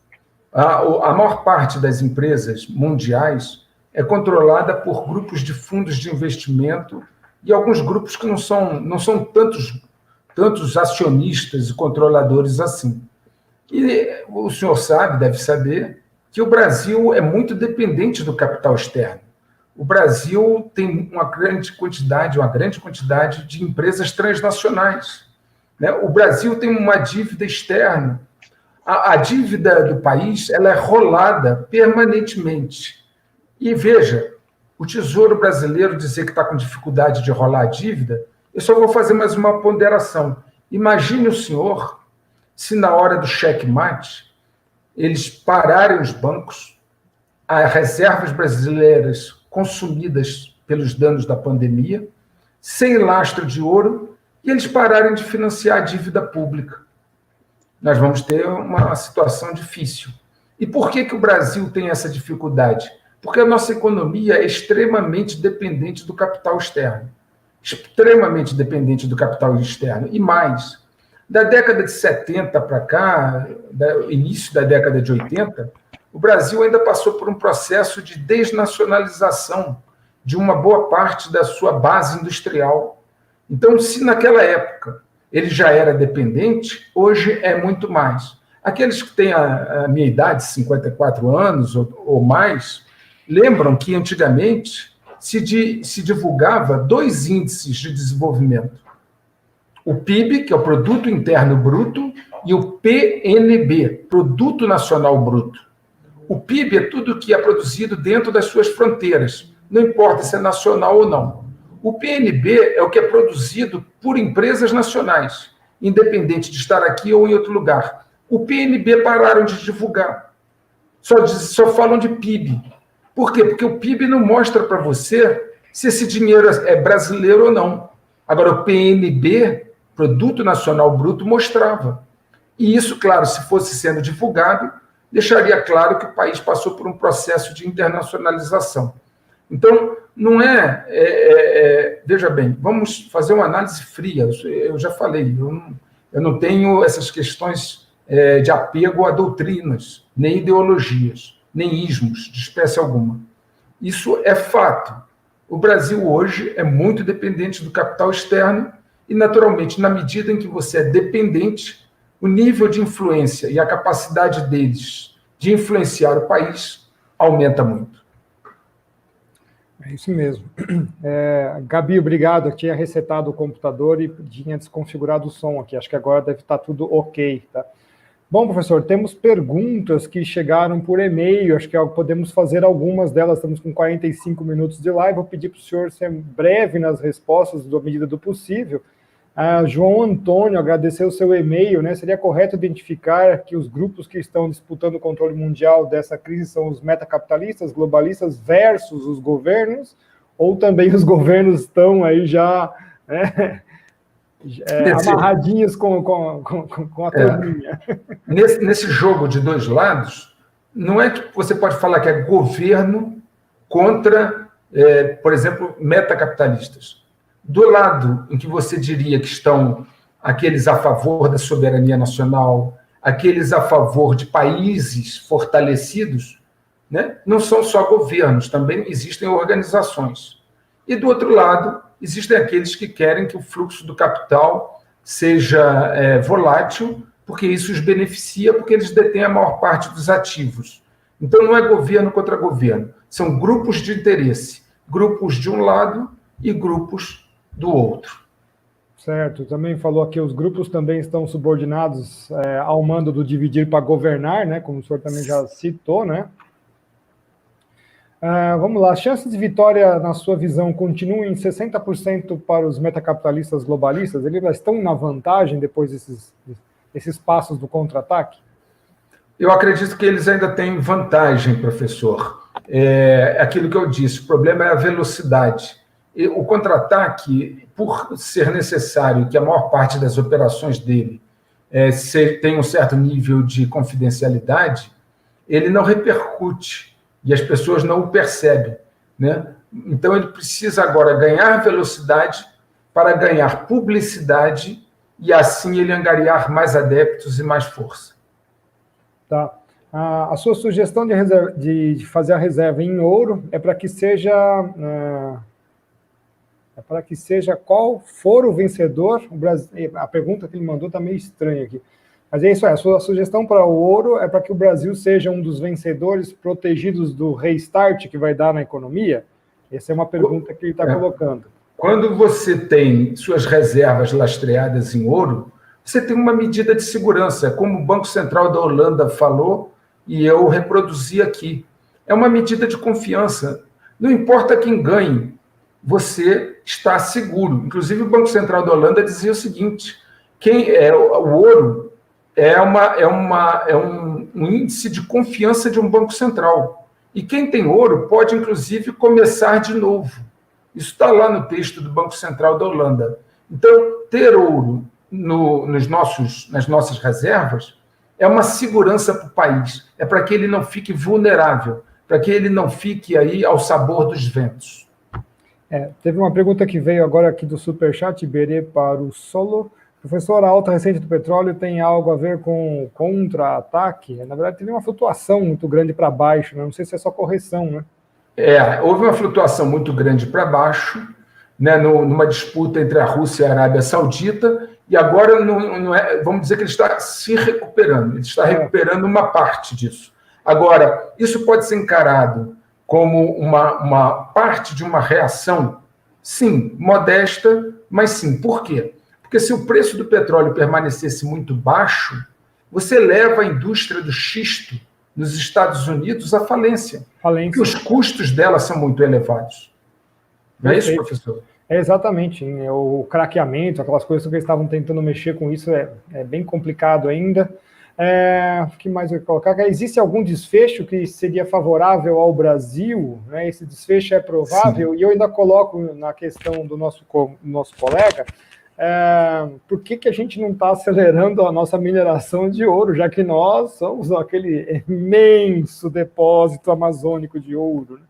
a maior parte das empresas mundiais é controlada por grupos de fundos de investimento e alguns grupos que não são tantos acionistas e controladores assim. E o senhor sabe, deve saber, que o Brasil é muito dependente do capital externo. O Brasil tem uma grande quantidade de empresas transnacionais, né? O Brasil tem uma dívida externa. A dívida do país ela é rolada permanentemente. E veja, o Tesouro Brasileiro dizer que está com dificuldade de rolar a dívida, eu só vou fazer mais uma ponderação. Imagine o senhor se na hora do checkmate eles pararem os bancos, as reservas brasileiras consumidas pelos danos da pandemia, sem lastro de ouro, e eles pararem de financiar a dívida pública. Nós vamos ter uma situação difícil. E por que o Brasil tem essa dificuldade? Porque a nossa economia é extremamente dependente do capital externo. Extremamente dependente do capital externo. E mais, da década de 70 para cá, início da década de 80, o Brasil ainda passou por um processo de desnacionalização de uma boa parte da sua base industrial. Então, se naquela época ele já era dependente, hoje é muito mais. Aqueles que têm a minha idade, 54 anos ou mais, lembram que antigamente se divulgava 2 índices de desenvolvimento. O PIB, que é o Produto Interno Bruto, e o PNB, Produto Nacional Bruto. O PIB é tudo que é produzido dentro das suas fronteiras, não importa se é nacional ou não. O PNB é o que é produzido por empresas nacionais, independente de estar aqui ou em outro lugar. O PNB pararam de divulgar, só falam de PIB. Por quê? Porque o PIB não mostra para você se esse dinheiro é brasileiro ou não. Agora, o PNB, Produto Nacional Bruto, mostrava. E isso, claro, se fosse sendo divulgado, deixaria claro que o país passou por um processo de internacionalização. Então, não veja bem, vamos fazer uma análise fria. Eu já falei, eu não tenho essas questões de apego a doutrinas, nem ideologias, nem ismos de espécie alguma. Isso é fato. O Brasil hoje é muito dependente do capital externo e, naturalmente, na medida em que você é dependente, o nível de influência e a capacidade deles de influenciar o país aumenta muito. É isso mesmo. Gabi, obrigado. Eu tinha resetado o computador e tinha desconfigurado o som aqui. Acho que agora deve estar tudo ok, tá? Bom, professor, temos perguntas que chegaram por e-mail. Acho que podemos fazer algumas delas. Estamos com 45 minutos de live. Vou pedir para o senhor ser breve nas respostas, à medida do possível. João Antônio agradeceu o seu e-mail, né? Seria correto identificar que os grupos que estão disputando o controle mundial dessa crise são os metacapitalistas, globalistas versus os governos, ou também os governos estão aí já amarradinhos com a turminha? Nesse jogo de dois lados, não é que você pode falar que é governo contra, por exemplo, metacapitalistas. Do lado em que você diria que estão aqueles a favor da soberania nacional, aqueles a favor de países fortalecidos, né? Não são só governos, também existem organizações. E, do outro lado, existem aqueles que querem que o fluxo do capital seja volátil, porque isso os beneficia, porque eles detêm a maior parte dos ativos. Então, não é governo contra governo, são grupos de interesse, grupos de um lado e grupos do outro. Certo, também falou aqui, os grupos também estão subordinados ao mando do dividir para governar, né, como o senhor também já citou, né? Vamos lá, chances de vitória, na sua visão, continuam em 60% para os metacapitalistas globalistas? Eles estão na vantagem depois desses passos do contra-ataque? Eu acredito que eles ainda têm vantagem, professor. Aquilo que eu disse, o problema é a velocidade. O contra-ataque, por ser necessário que a maior parte das operações dele tenha um certo nível de confidencialidade, ele não repercute e as pessoas não o percebem, né? Então, ele precisa agora ganhar velocidade para ganhar publicidade e, assim, ele angariar mais adeptos e mais força. Tá. A sua sugestão de fazer a reserva em ouro é para que seja... qual for o vencedor. A pergunta que ele mandou está meio estranha aqui. Mas é isso aí, a sua sugestão para o ouro é para que o Brasil seja um dos vencedores protegidos do restart que vai dar na economia? Essa é uma pergunta que ele está colocando. Quando você tem suas reservas lastreadas em ouro, você tem uma medida de segurança, como o Banco Central da Holanda falou, e eu reproduzi aqui. É uma medida de confiança. Não importa quem ganhe, você está seguro. Inclusive, o Banco Central da Holanda dizia o seguinte: o ouro é um índice de confiança de um banco central. E quem tem ouro pode, inclusive, começar de novo. Isso está lá no texto do Banco Central da Holanda. Então, ter ouro nas nossas reservas é uma segurança para o país. É para que ele não fique vulnerável, para que ele não fique aí ao sabor dos ventos. Teve uma pergunta que veio agora aqui do Superchat, Iberê para o Solo. Professor, a alta recente do petróleo tem algo a ver com contra-ataque? Na verdade, teve uma flutuação muito grande para baixo, né? Não sei se é só correção, né? Houve uma flutuação muito grande para baixo, né, numa disputa entre a Rússia e a Arábia Saudita, e agora vamos dizer que ele está se recuperando, ele está recuperando uma parte disso. Agora, isso pode ser encarado como uma parte de uma reação, sim, modesta, mas sim. Por quê? Porque se o preço do petróleo permanecesse muito baixo, você leva a indústria do xisto nos Estados Unidos à falência. Porque os custos dela são muito elevados. Não é isso, professor? Exatamente. O craqueamento, aquelas coisas que eles estavam tentando mexer com isso, é bem complicado ainda. O que mais eu ia colocar? Existe algum desfecho que seria favorável ao Brasil? Né? Esse desfecho é provável? Sim. E eu ainda coloco na questão do nosso colega, por que a gente não está acelerando a nossa mineração de ouro, já que nós somos aquele imenso depósito amazônico de ouro?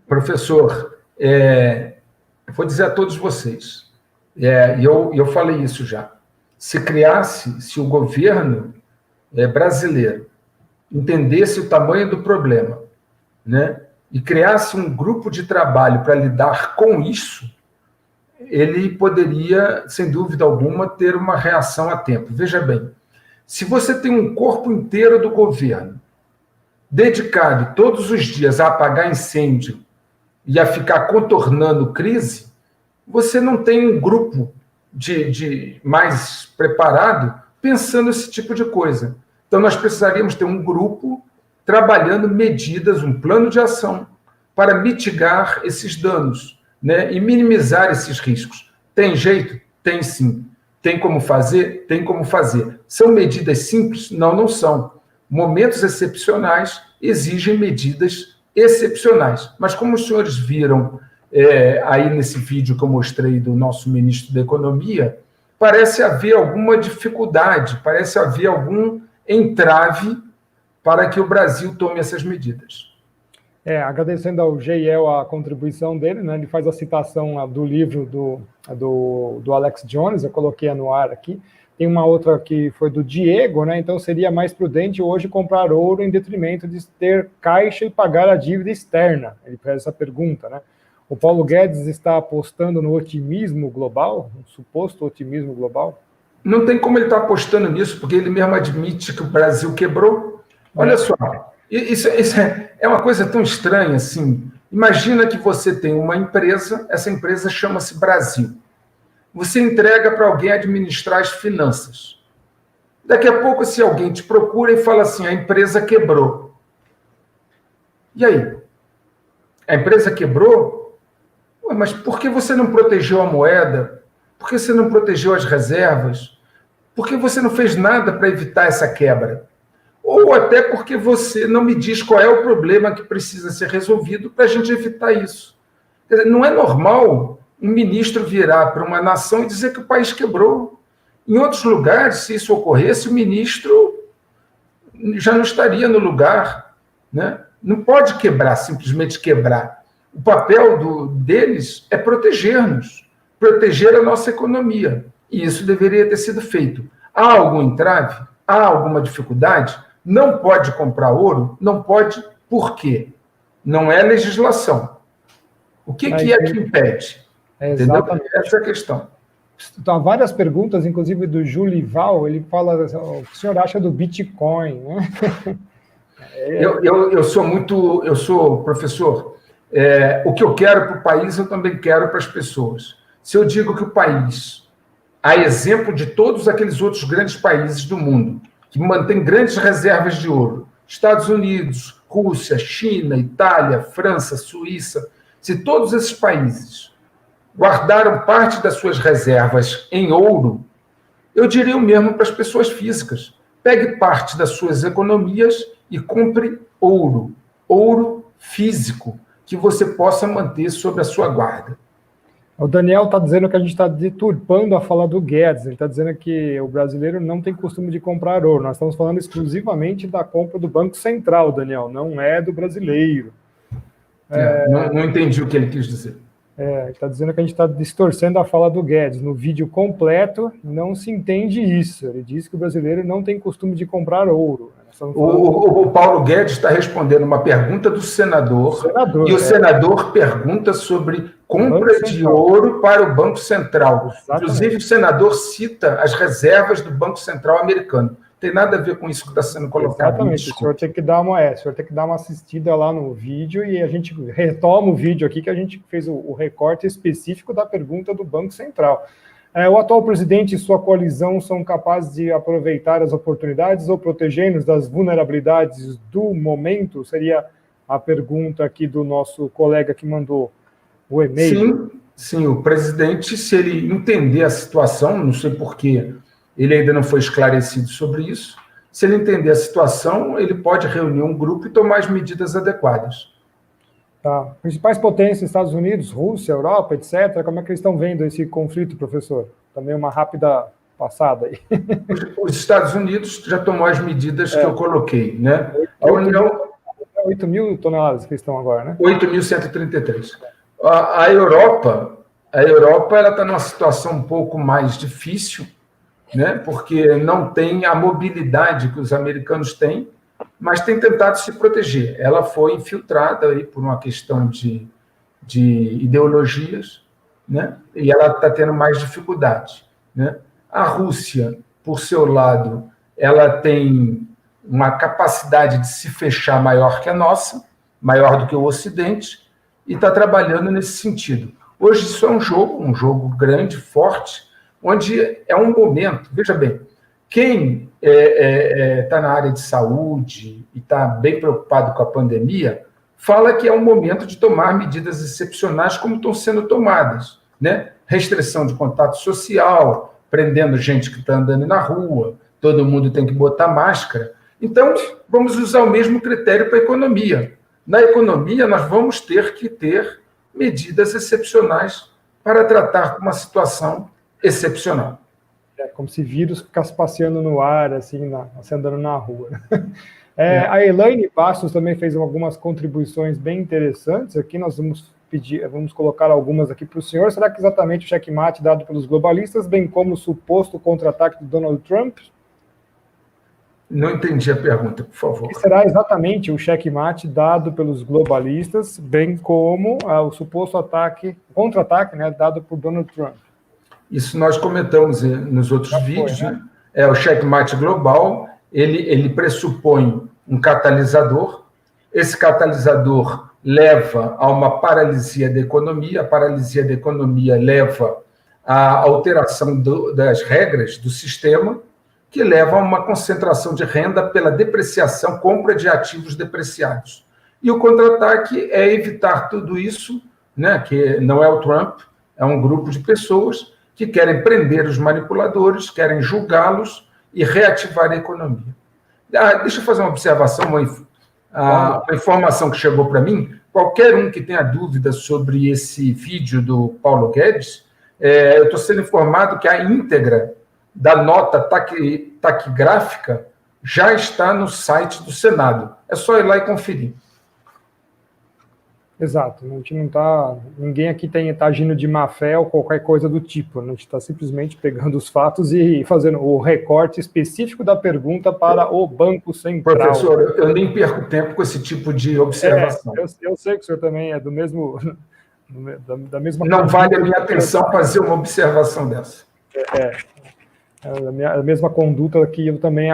Professor, eu vou dizer a todos vocês, e eu falei isso já, se o governo brasileiro entendesse o tamanho do problema, né, e criasse um grupo de trabalho para lidar com isso, ele poderia, sem dúvida alguma, ter uma reação a tempo. Veja bem, se você tem um corpo inteiro do governo dedicado todos os dias a apagar incêndio e a ficar contornando crise, você não tem um grupo de mais preparado pensando esse tipo de coisa. Então, nós precisaríamos ter um grupo trabalhando medidas, um plano de ação para mitigar esses danos, né, e minimizar esses riscos. Tem jeito? Tem sim. Tem como fazer? Tem como fazer. São medidas simples? Não, não são. Momentos excepcionais exigem medidas excepcionais. Mas como os senhores viram aí nesse vídeo que eu mostrei do nosso ministro da Economia, parece haver alguma dificuldade, parece haver algum entrave para que o Brasil tome essas medidas. Agradecendo ao Geiel a contribuição dele, né, ele faz a citação do livro do Alex Jones, eu coloquei no ar aqui. Tem uma outra que foi do Diego, né, então seria mais prudente hoje comprar ouro em detrimento de ter caixa e pagar a dívida externa. Ele faz essa pergunta, né? O Paulo Guedes está apostando no otimismo global, um suposto otimismo global? Não tem como ele estar apostando nisso, porque ele mesmo admite que o Brasil quebrou. Olha só, isso é uma coisa tão estranha assim. Imagina que você tem uma empresa, essa empresa chama-se Brasil. Você entrega para alguém administrar as finanças. Daqui a pouco, se alguém te procura e fala assim, a empresa quebrou. E aí? A empresa quebrou? Ué, mas por que você não protegeu a moeda? Por que você não protegeu as reservas? Por que você não fez nada para evitar essa quebra? Ou até porque você não me diz qual é o problema que precisa ser resolvido para a gente evitar isso. Quer dizer, não é normal um ministro virar para uma nação e dizer que o país quebrou. Em outros lugares, se isso ocorresse, o ministro já não estaria no lugar, né? Não pode quebrar, simplesmente quebrar. O papel deles é proteger-nos, proteger a nossa economia. E isso deveria ter sido feito. Há algum entrave? Há alguma dificuldade? Não pode comprar ouro? Não pode. Por quê? Não é legislação. O que é que impede? Exatamente. Essa é a questão. Então, há várias perguntas, inclusive do Julival, ele fala, o que o senhor acha do Bitcoin? Né? Eu sou professor, o que eu quero para o país, eu também quero para as pessoas. Se eu digo que o país, a exemplo de todos aqueles outros grandes países do mundo, que mantêm grandes reservas de ouro, Estados Unidos, Rússia, China, Itália, França, Suíça, se todos esses países guardaram parte das suas reservas em ouro, eu diria o mesmo para as pessoas físicas. Pegue parte das suas economias e compre ouro, ouro físico, que você possa manter sob a sua guarda. O Daniel está dizendo que a gente está deturpando a fala do Guedes, ele está dizendo que o brasileiro não tem costume de comprar ouro, nós estamos falando exclusivamente da compra do Banco Central, Daniel, não é do brasileiro. Não entendi o que ele quis dizer. Ele está dizendo que a gente está distorcendo a fala do Guedes. No vídeo completo, não se entende isso. Ele diz que o brasileiro não tem costume de comprar ouro. O Paulo Guedes está respondendo uma pergunta do senador, e o senador pergunta sobre compra de ouro para o Banco Central. Exatamente. Inclusive, o senador cita as reservas do Banco Central americano. Tem nada a ver com isso que está sendo colocado. Exatamente, o senhor tem que dar uma assistida lá no vídeo e a gente retoma o vídeo aqui que a gente fez o recorte específico da pergunta do Banco Central. O atual presidente e sua coalizão são capazes de aproveitar as oportunidades ou proteger-nos das vulnerabilidades do momento? Seria a pergunta aqui do nosso colega que mandou o e-mail. Sim, o presidente, se ele entender a situação, não sei porquê, ele ainda não foi esclarecido sobre isso. Se ele entender a situação, ele pode reunir um grupo e tomar as medidas adequadas. Tá. Principais potências, Estados Unidos, Rússia, Europa, etc. Como é que eles estão vendo esse conflito, professor? também uma rápida passada aí. Os Estados Unidos já tomou as medidas que eu coloquei, né? A 8 mil toneladas que estão agora, né? 8.133. A Europa ela está numa situação um pouco mais difícil, né? Porque não tem a mobilidade que os americanos têm, mas tem tentado se proteger. Ela foi infiltrada aí por uma questão de ideologias, né? E ela está tendo mais dificuldade, né? A Rússia, por seu lado, ela tem uma capacidade de se fechar maior que a nossa, maior do que o Ocidente, e está trabalhando nesse sentido. Hoje isso é um jogo grande, forte, onde é um momento, veja bem, quem está na área de saúde e está bem preocupado com a pandemia, fala que é um momento de tomar medidas excepcionais como estão sendo tomadas, né? Restrição de contato social, prendendo gente que está andando na rua, todo mundo tem que botar máscara. Então, vamos usar o mesmo critério para a economia. Na economia, nós vamos ter que ter medidas excepcionais para tratar com uma situação excepcional. É como se vírus ficasse passeando no ar, assim, você andando na rua. A Elaine Bastos também fez algumas contribuições bem interessantes. Aqui nós vamos colocar algumas aqui para o senhor. Será que exatamente o checkmate dado pelos globalistas, bem como o suposto contra-ataque do Donald Trump? Não entendi a pergunta, por favor. Que será exatamente o checkmate dado pelos globalistas, bem como o suposto contra-ataque, né, dado por Donald Trump? Isso nós comentamos nos outros vídeos, né? O checkmate global, ele pressupõe um catalisador. Esse catalisador leva a uma paralisia da economia, a paralisia da economia leva à alteração das regras do sistema, que leva a uma concentração de renda pela depreciação, compra de ativos depreciados. E o contra-ataque é evitar tudo isso, né, que não é o Trump, é um grupo de pessoas que querem prender os manipuladores, querem julgá-los e reativar a economia. Deixa eu fazer uma observação, uma informação que chegou para mim. Qualquer um que tenha dúvida sobre esse vídeo do Paulo Guedes, eu estou sendo informado que a íntegra da nota taquigráfica já está no site do Senado. É só ir lá e conferir. Exato. A gente não está... Ninguém aqui está agindo de má fé ou qualquer coisa do tipo. A gente está simplesmente pegando os fatos e fazendo o recorte específico da pergunta para o Banco Central. Professor, eu nem perco tempo com esse tipo de observação. Eu sei que o senhor também é do mesmo... da mesma... Não vale a minha atenção fazer uma observação dessa. A mesma conduta que eu também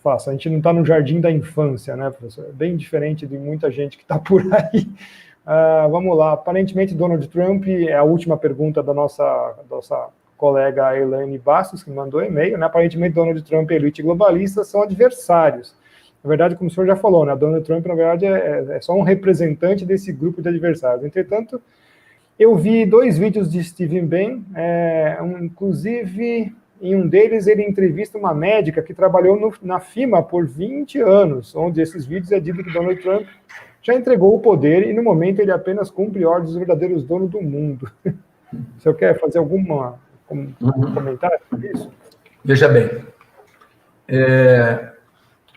faço. A gente não está no jardim da infância, né, professor? É bem diferente de muita gente que está por aí. Vamos lá. Aparentemente, Donald Trump é a última pergunta da nossa colega Elaine Bastos, que mandou e-mail, né? Aparentemente, Donald Trump e a elite globalista são adversários. Na verdade, como o senhor já falou, né? Donald Trump, na verdade, é só um representante desse grupo de adversários. Entretanto, eu vi 2 vídeos de Stephen Bannon, inclusive... Em um deles, ele entrevista uma médica que trabalhou na FEMA por 20 anos, onde esses vídeos é dito que Donald Trump já entregou o poder e, no momento, ele apenas cumpre ordens dos verdadeiros donos do mundo. O senhor quer fazer algum comentário sobre isso? Veja bem,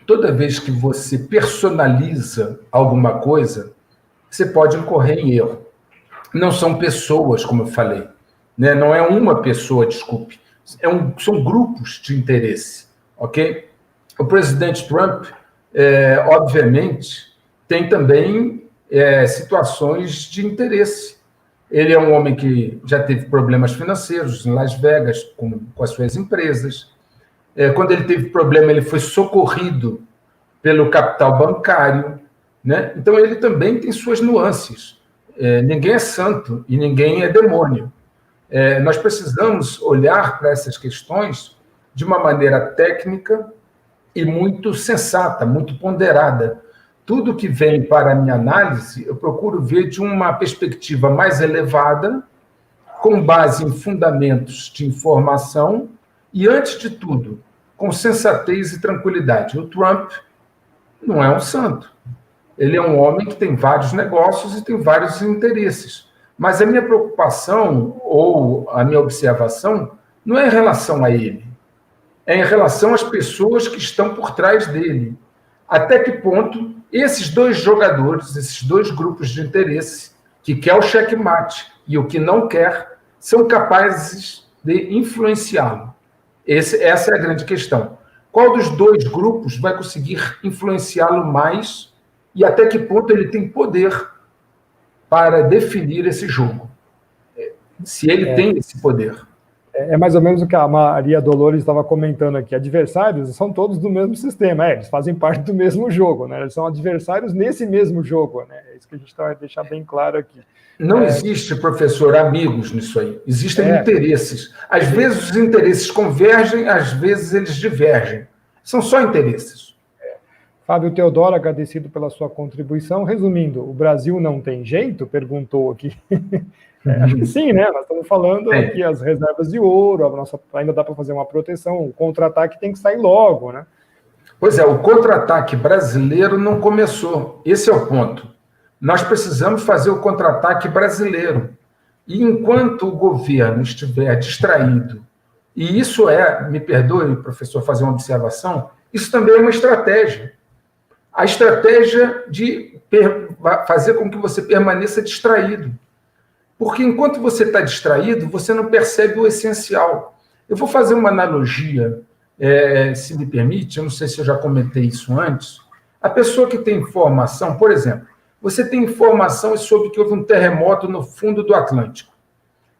toda vez que você personaliza alguma coisa, você pode incorrer em erro. Não são pessoas, como eu falei, né? Não é uma pessoa, desculpe. São grupos de interesse, ok? O presidente Trump, obviamente, tem também situações de interesse. Ele é um homem que já teve problemas financeiros em Las Vegas com as suas empresas. Quando ele teve problema, ele foi socorrido pelo capital bancário, né? Então, ele também tem suas nuances. Ninguém é santo e ninguém é demônio. Nós precisamos olhar para essas questões de uma maneira técnica e muito sensata, muito ponderada. Tudo que vem para a minha análise, eu procuro ver de uma perspectiva mais elevada, com base em fundamentos de informação e, antes de tudo, com sensatez e tranquilidade. O Trump não é um santo. Ele é um homem que tem vários negócios e tem vários interesses. Mas a minha preocupação ou a minha observação não é em relação a ele, é em relação às pessoas que estão por trás dele. Até que ponto esses dois jogadores, esses dois grupos de interesse, que quer o checkmate e o que não quer, são capazes de influenciá-lo. Essa é a grande questão. Qual dos dois grupos vai conseguir influenciá-lo mais e até que ponto ele tem poder para definir esse jogo? Se ele tem esse poder. É mais ou menos o que a Maria Dolores estava comentando aqui. Adversários são todos do mesmo sistema, eles fazem parte do mesmo jogo, né? Eles são adversários nesse mesmo jogo, né? É isso que a gente vai deixar bem claro aqui. Não existe, professor, amigos nisso aí. Existem interesses. Às vezes os interesses convergem, às vezes eles divergem. São só interesses. Fábio Teodoro, agradecido pela sua contribuição. Resumindo, o Brasil não tem jeito? Perguntou aqui. Acho que sim, né? Nós estamos falando aqui as reservas de ouro, ainda dá para fazer uma proteção, o contra-ataque tem que sair logo, né? Pois é, o contra-ataque brasileiro não começou. Esse é o ponto. Nós precisamos fazer o contra-ataque brasileiro. E enquanto o governo estiver distraído, e isso me perdoe, professor, fazer uma observação, isso também é uma estratégia. A estratégia de fazer com que você permaneça distraído. Porque enquanto você está distraído, você não percebe o essencial. Eu vou fazer uma analogia, se me permite, eu não sei se eu já comentei isso antes. A pessoa que tem informação, por exemplo, você tem informação sobre que houve um terremoto no fundo do Atlântico.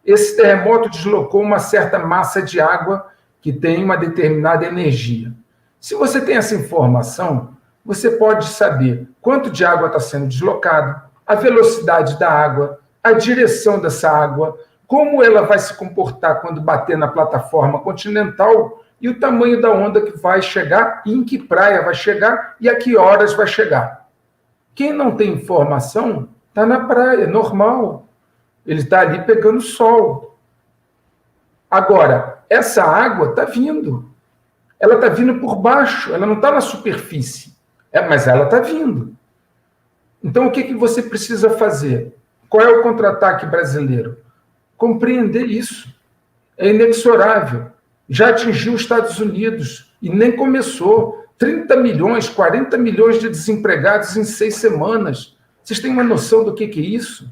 Esse terremoto deslocou uma certa massa de água que tem uma determinada energia. Se você tem essa informação, você pode saber quanto de água está sendo deslocado, a velocidade da água, a direção dessa água, como ela vai se comportar quando bater na plataforma continental e o tamanho da onda que vai chegar, e em que praia vai chegar e a que horas vai chegar. Quem não tem informação está na praia, normal. Ele está ali pegando sol. Agora, essa água está vindo. Ela está vindo por baixo, ela não está na superfície. Mas ela está vindo. Então, o que você precisa fazer? Qual é o contra-ataque brasileiro? Compreender isso. É inexorável. Já atingiu os Estados Unidos e nem começou. 30 milhões, 40 milhões de desempregados em 6 semanas. Vocês têm uma noção do que é isso?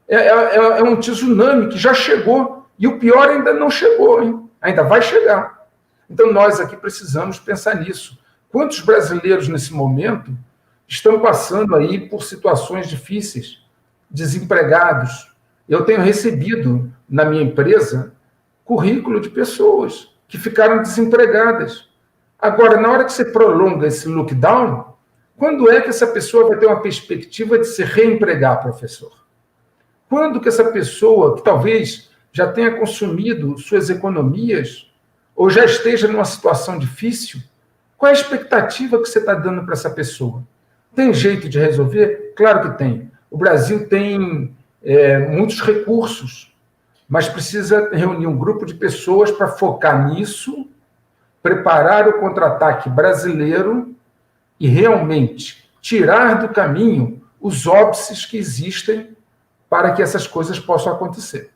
É um tsunami que já chegou. E o pior ainda não chegou, hein? Ainda vai chegar. Então, nós aqui precisamos pensar nisso. Quantos brasileiros, nesse momento, estão passando aí por situações difíceis? Desempregados. Eu tenho recebido na minha empresa currículo de pessoas que ficaram desempregadas. Agora, na hora que você prolonga esse lockdown, quando é que essa pessoa vai ter uma perspectiva de se reempregar, professor? Quando que essa pessoa, que talvez já tenha consumido suas economias, ou já esteja numa situação difícil, qual é a expectativa que você está dando para essa pessoa? Tem jeito de resolver? Claro que tem. O Brasil tem muitos recursos, mas precisa reunir um grupo de pessoas para focar nisso, preparar o contra-ataque brasileiro e realmente tirar do caminho os óbices que existem para que essas coisas possam acontecer.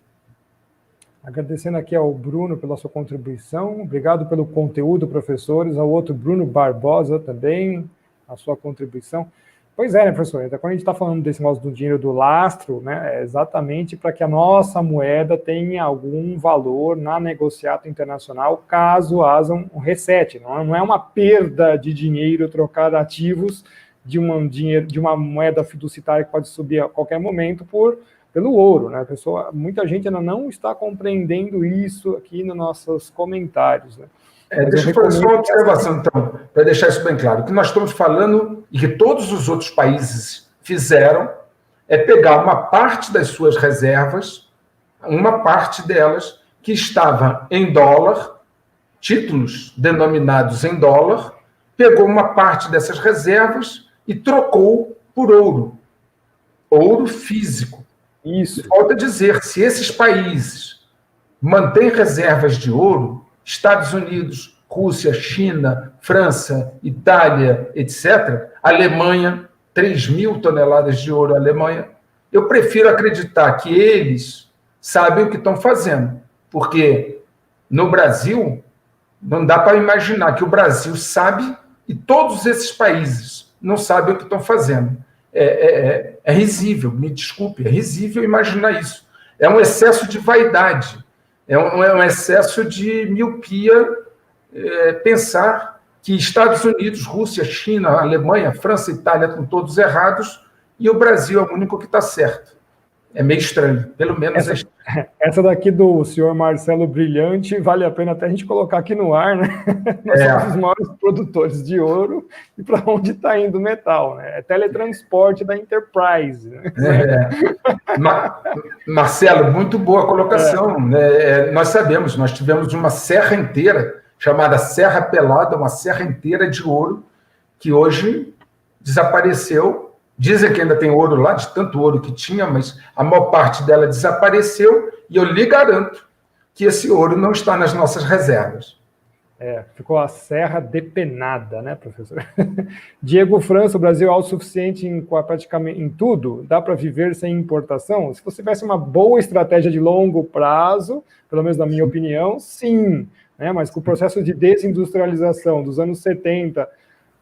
Agradecendo aqui ao Bruno pela sua contribuição, obrigado pelo conteúdo, professores, ao outro Bruno Barbosa também, a sua contribuição. Pois é, né, professor? Então, quando a gente está falando desse negócio do dinheiro do lastro, né, é exatamente para que a nossa moeda tenha algum valor na negociata internacional, caso haja um reset. Não é uma perda de dinheiro trocar ativos de uma moeda fiduciária que pode subir a qualquer momento pelo ouro, né? Muita gente ainda não está compreendendo isso aqui nos nossos comentários, né? Deixa eu fazer só uma observação, então, para deixar isso bem claro. O que nós estamos falando, e que todos os outros países fizeram, é pegar uma parte das suas reservas, uma parte delas, que estava em dólar, títulos denominados em dólar, pegou uma parte dessas reservas e trocou por ouro. Ouro físico. Isso. Falta dizer, se esses países mantêm reservas de ouro, Estados Unidos, Rússia, China, França, Itália, etc., Alemanha, 3.000 toneladas de ouro, Alemanha, eu prefiro acreditar que eles sabem o que estão fazendo, porque No Brasil, não dá para imaginar que o Brasil sabe e todos esses países não sabem o que estão fazendo. É risível, me desculpe, é risível imaginar isso. É um excesso de vaidade, é um excesso de miopia pensar que Estados Unidos, Rússia, China, Alemanha, França, Itália estão todos errados e o Brasil é o único que está certo. É meio estranho, pelo menos é estranho. Essa daqui do senhor Marcelo Brilhante, vale a pena até a gente colocar aqui no ar, né? Nós somos os maiores produtores de ouro e para onde está indo o metal, né? É teletransporte da Enterprise. Né? Marcelo, muito boa colocação. Nós sabemos, nós tivemos uma serra inteira, chamada Serra Pelada, uma serra inteira de ouro, que hoje desapareceu. Dizem que ainda tem ouro lá, de tanto ouro que tinha, mas a maior parte dela desapareceu, e eu lhe garanto que esse ouro não está nas nossas reservas. Ficou a serra depenada, né, professor? Diego França, o Brasil é autossuficiente praticamente em tudo? Dá para viver sem importação? Se você tivesse uma boa estratégia de longo prazo, pelo menos na minha opinião, sim. Né? Mas com o processo de desindustrialização dos anos 70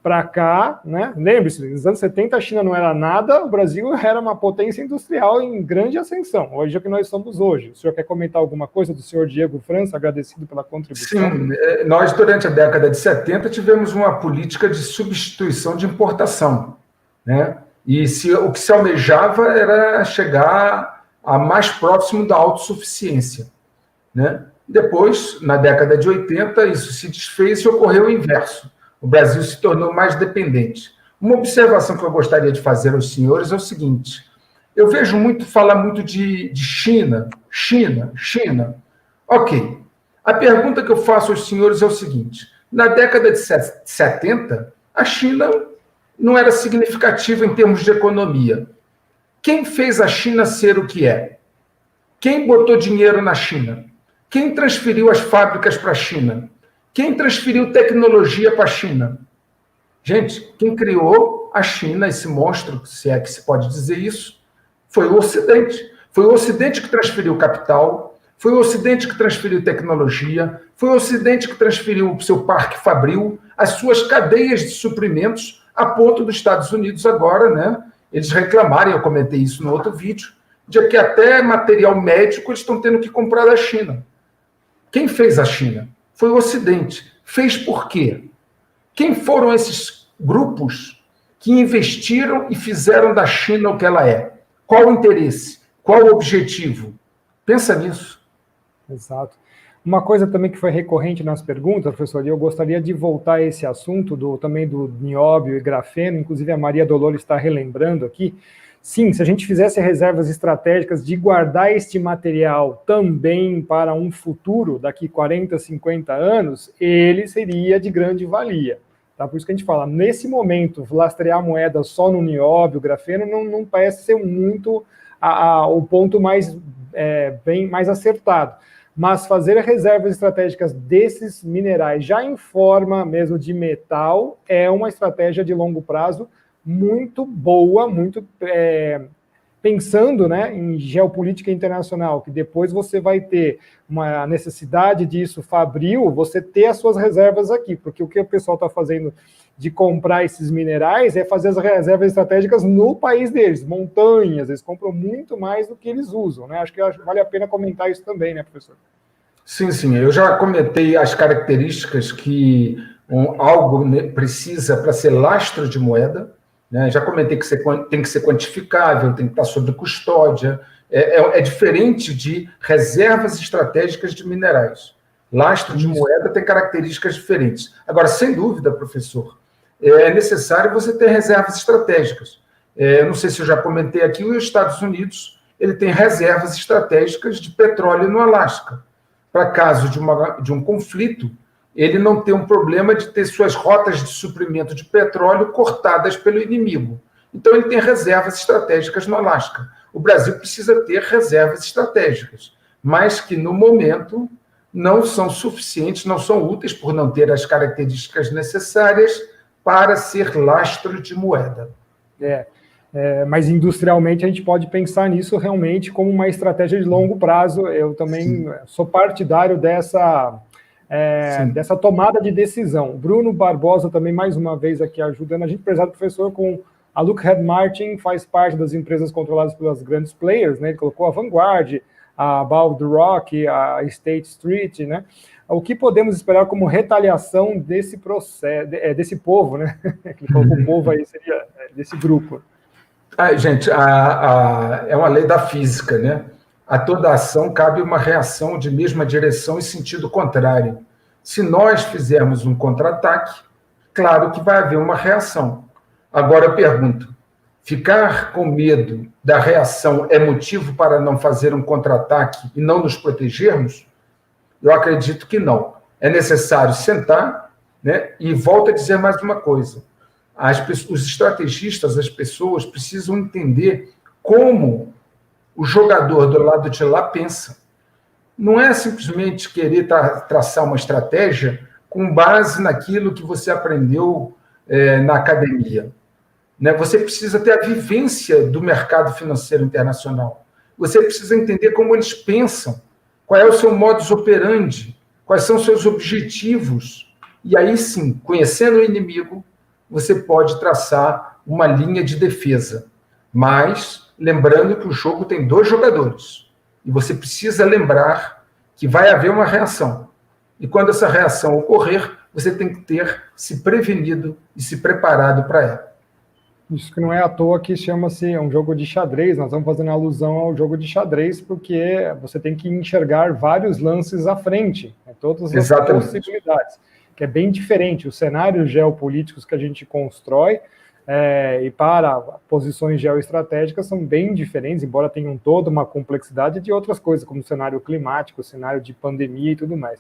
para cá, né? Lembre-se, nos anos 70 a China não era nada, o Brasil era uma potência industrial em grande ascensão. Hoje é o que nós somos hoje. O senhor quer comentar alguma coisa do senhor Diego França? Agradecido pela contribuição. Sim, nós durante a década de 70 tivemos uma política de substituição de importação, né? E o que se almejava era chegar a mais próximo da autossuficiência, né? Depois, na década de 80, isso se desfez e ocorreu o inverso. O Brasil se tornou mais dependente. Uma observação que eu gostaria de fazer aos senhores é o seguinte: eu vejo falar muito de China. Ok. A pergunta que eu faço aos senhores é o seguinte: na década de 70, a China não era significativa em termos de economia. Quem fez a China ser o que é? Quem botou dinheiro na China? Quem transferiu as fábricas para a China? Quem transferiu tecnologia para a China? Gente, quem criou a China, esse monstro, se é que se pode dizer isso, foi o Ocidente. Foi o Ocidente que transferiu capital, foi o Ocidente que transferiu tecnologia, foi o Ocidente que transferiu o seu parque fabril, as suas cadeias de suprimentos, a ponto dos Estados Unidos agora, né? Eles reclamarem, eu comentei isso no outro vídeo, de que até material médico eles estão tendo que comprar da China. Quem fez a China? Foi o Ocidente. Fez por quê? Quem foram esses grupos que investiram e fizeram da China o que ela é? Qual o interesse? Qual o objetivo? Pensa nisso. Exato. Uma coisa também que foi recorrente nas perguntas, professor, e eu gostaria de voltar a esse assunto também do nióbio e grafeno, inclusive a Maria Dolores está relembrando aqui. Sim, se a gente fizesse reservas estratégicas de guardar este material também para um futuro, daqui 40, 50 anos, ele seria de grande valia. Tá? Por isso que a gente fala, nesse momento, lastrear a moeda só no nióbio, grafeno, não parece ser muito o ponto bem mais acertado. Mas fazer reservas estratégicas desses minerais, já em forma mesmo de metal, é uma estratégia de longo prazo muito boa, muito pensando, né, em geopolítica internacional, que depois você vai ter uma necessidade disso fabril, você ter as suas reservas aqui, porque o que o pessoal está fazendo de comprar esses minerais é fazer as reservas estratégicas no país deles, montanhas, eles compram muito mais do que eles usam, né? Acho que vale a pena comentar isso também, né, professor? Sim, eu já comentei as características que algo precisa para ser lastro de moeda, né? Já comentei que tem que ser quantificável, tem que estar sob custódia. É diferente de reservas estratégicas de minerais. Lastro de moeda tem características diferentes. Agora, sem dúvida, professor, é necessário você ter reservas estratégicas. Não sei se eu já comentei aqui, os Estados Unidos ele tem reservas estratégicas de petróleo no Alasca. Para caso de um conflito, ele não tem um problema de ter suas rotas de suprimento de petróleo cortadas pelo inimigo. Então, ele tem reservas estratégicas no Alasca. O Brasil precisa ter reservas estratégicas, mas que, no momento, não são suficientes, não são úteis por não ter as características necessárias para ser lastro de moeda. Mas industrialmente a gente pode pensar nisso realmente como uma estratégia de longo prazo. Eu também sou partidário dessa dessa tomada de decisão. Bruno Barbosa também, mais uma vez, aqui ajudando a gente, prezado professor, com a Lockheed Martin, faz parte das empresas controladas pelas grandes players, né? Ele colocou a Vanguard, a Above the Rock, a State Street, né? O que podemos esperar como retaliação desse processo, desse povo, né? Ele colocou o povo aí, seria desse grupo. Gente, é uma lei da física, né? A toda ação cabe uma reação de mesma direção e sentido contrário. Se nós fizermos um contra-ataque, claro que vai haver uma reação. Agora eu pergunto, ficar com medo da reação é motivo para não fazer um contra-ataque e não nos protegermos? Eu acredito que não. É necessário sentar, né? E volto a dizer mais uma coisa. Os estrategistas, as pessoas, precisam entender como o jogador do lado de lá pensa. Não é simplesmente querer traçar uma estratégia com base naquilo que você aprendeu na academia. Né? Você precisa ter a vivência do mercado financeiro internacional. Você precisa entender como eles pensam, qual é o seu modus operandi, quais são os seus objetivos. E aí sim, conhecendo o inimigo, você pode traçar uma linha de defesa. Mas, lembrando que o jogo tem 2 jogadores. E você precisa lembrar que vai haver uma reação. E quando essa reação ocorrer, você tem que ter se prevenido e se preparado para ela. Isso que não é à toa que chama-se um jogo de xadrez. Nós estamos fazendo alusão ao jogo de xadrez porque você tem que enxergar vários lances à frente, né? Todas as possibilidades, que é bem diferente. Os cenários geopolíticos que a gente constrói e para posições geoestratégicas são bem diferentes, embora tenham toda uma complexidade de outras coisas, como o cenário climático, o cenário de pandemia e tudo mais.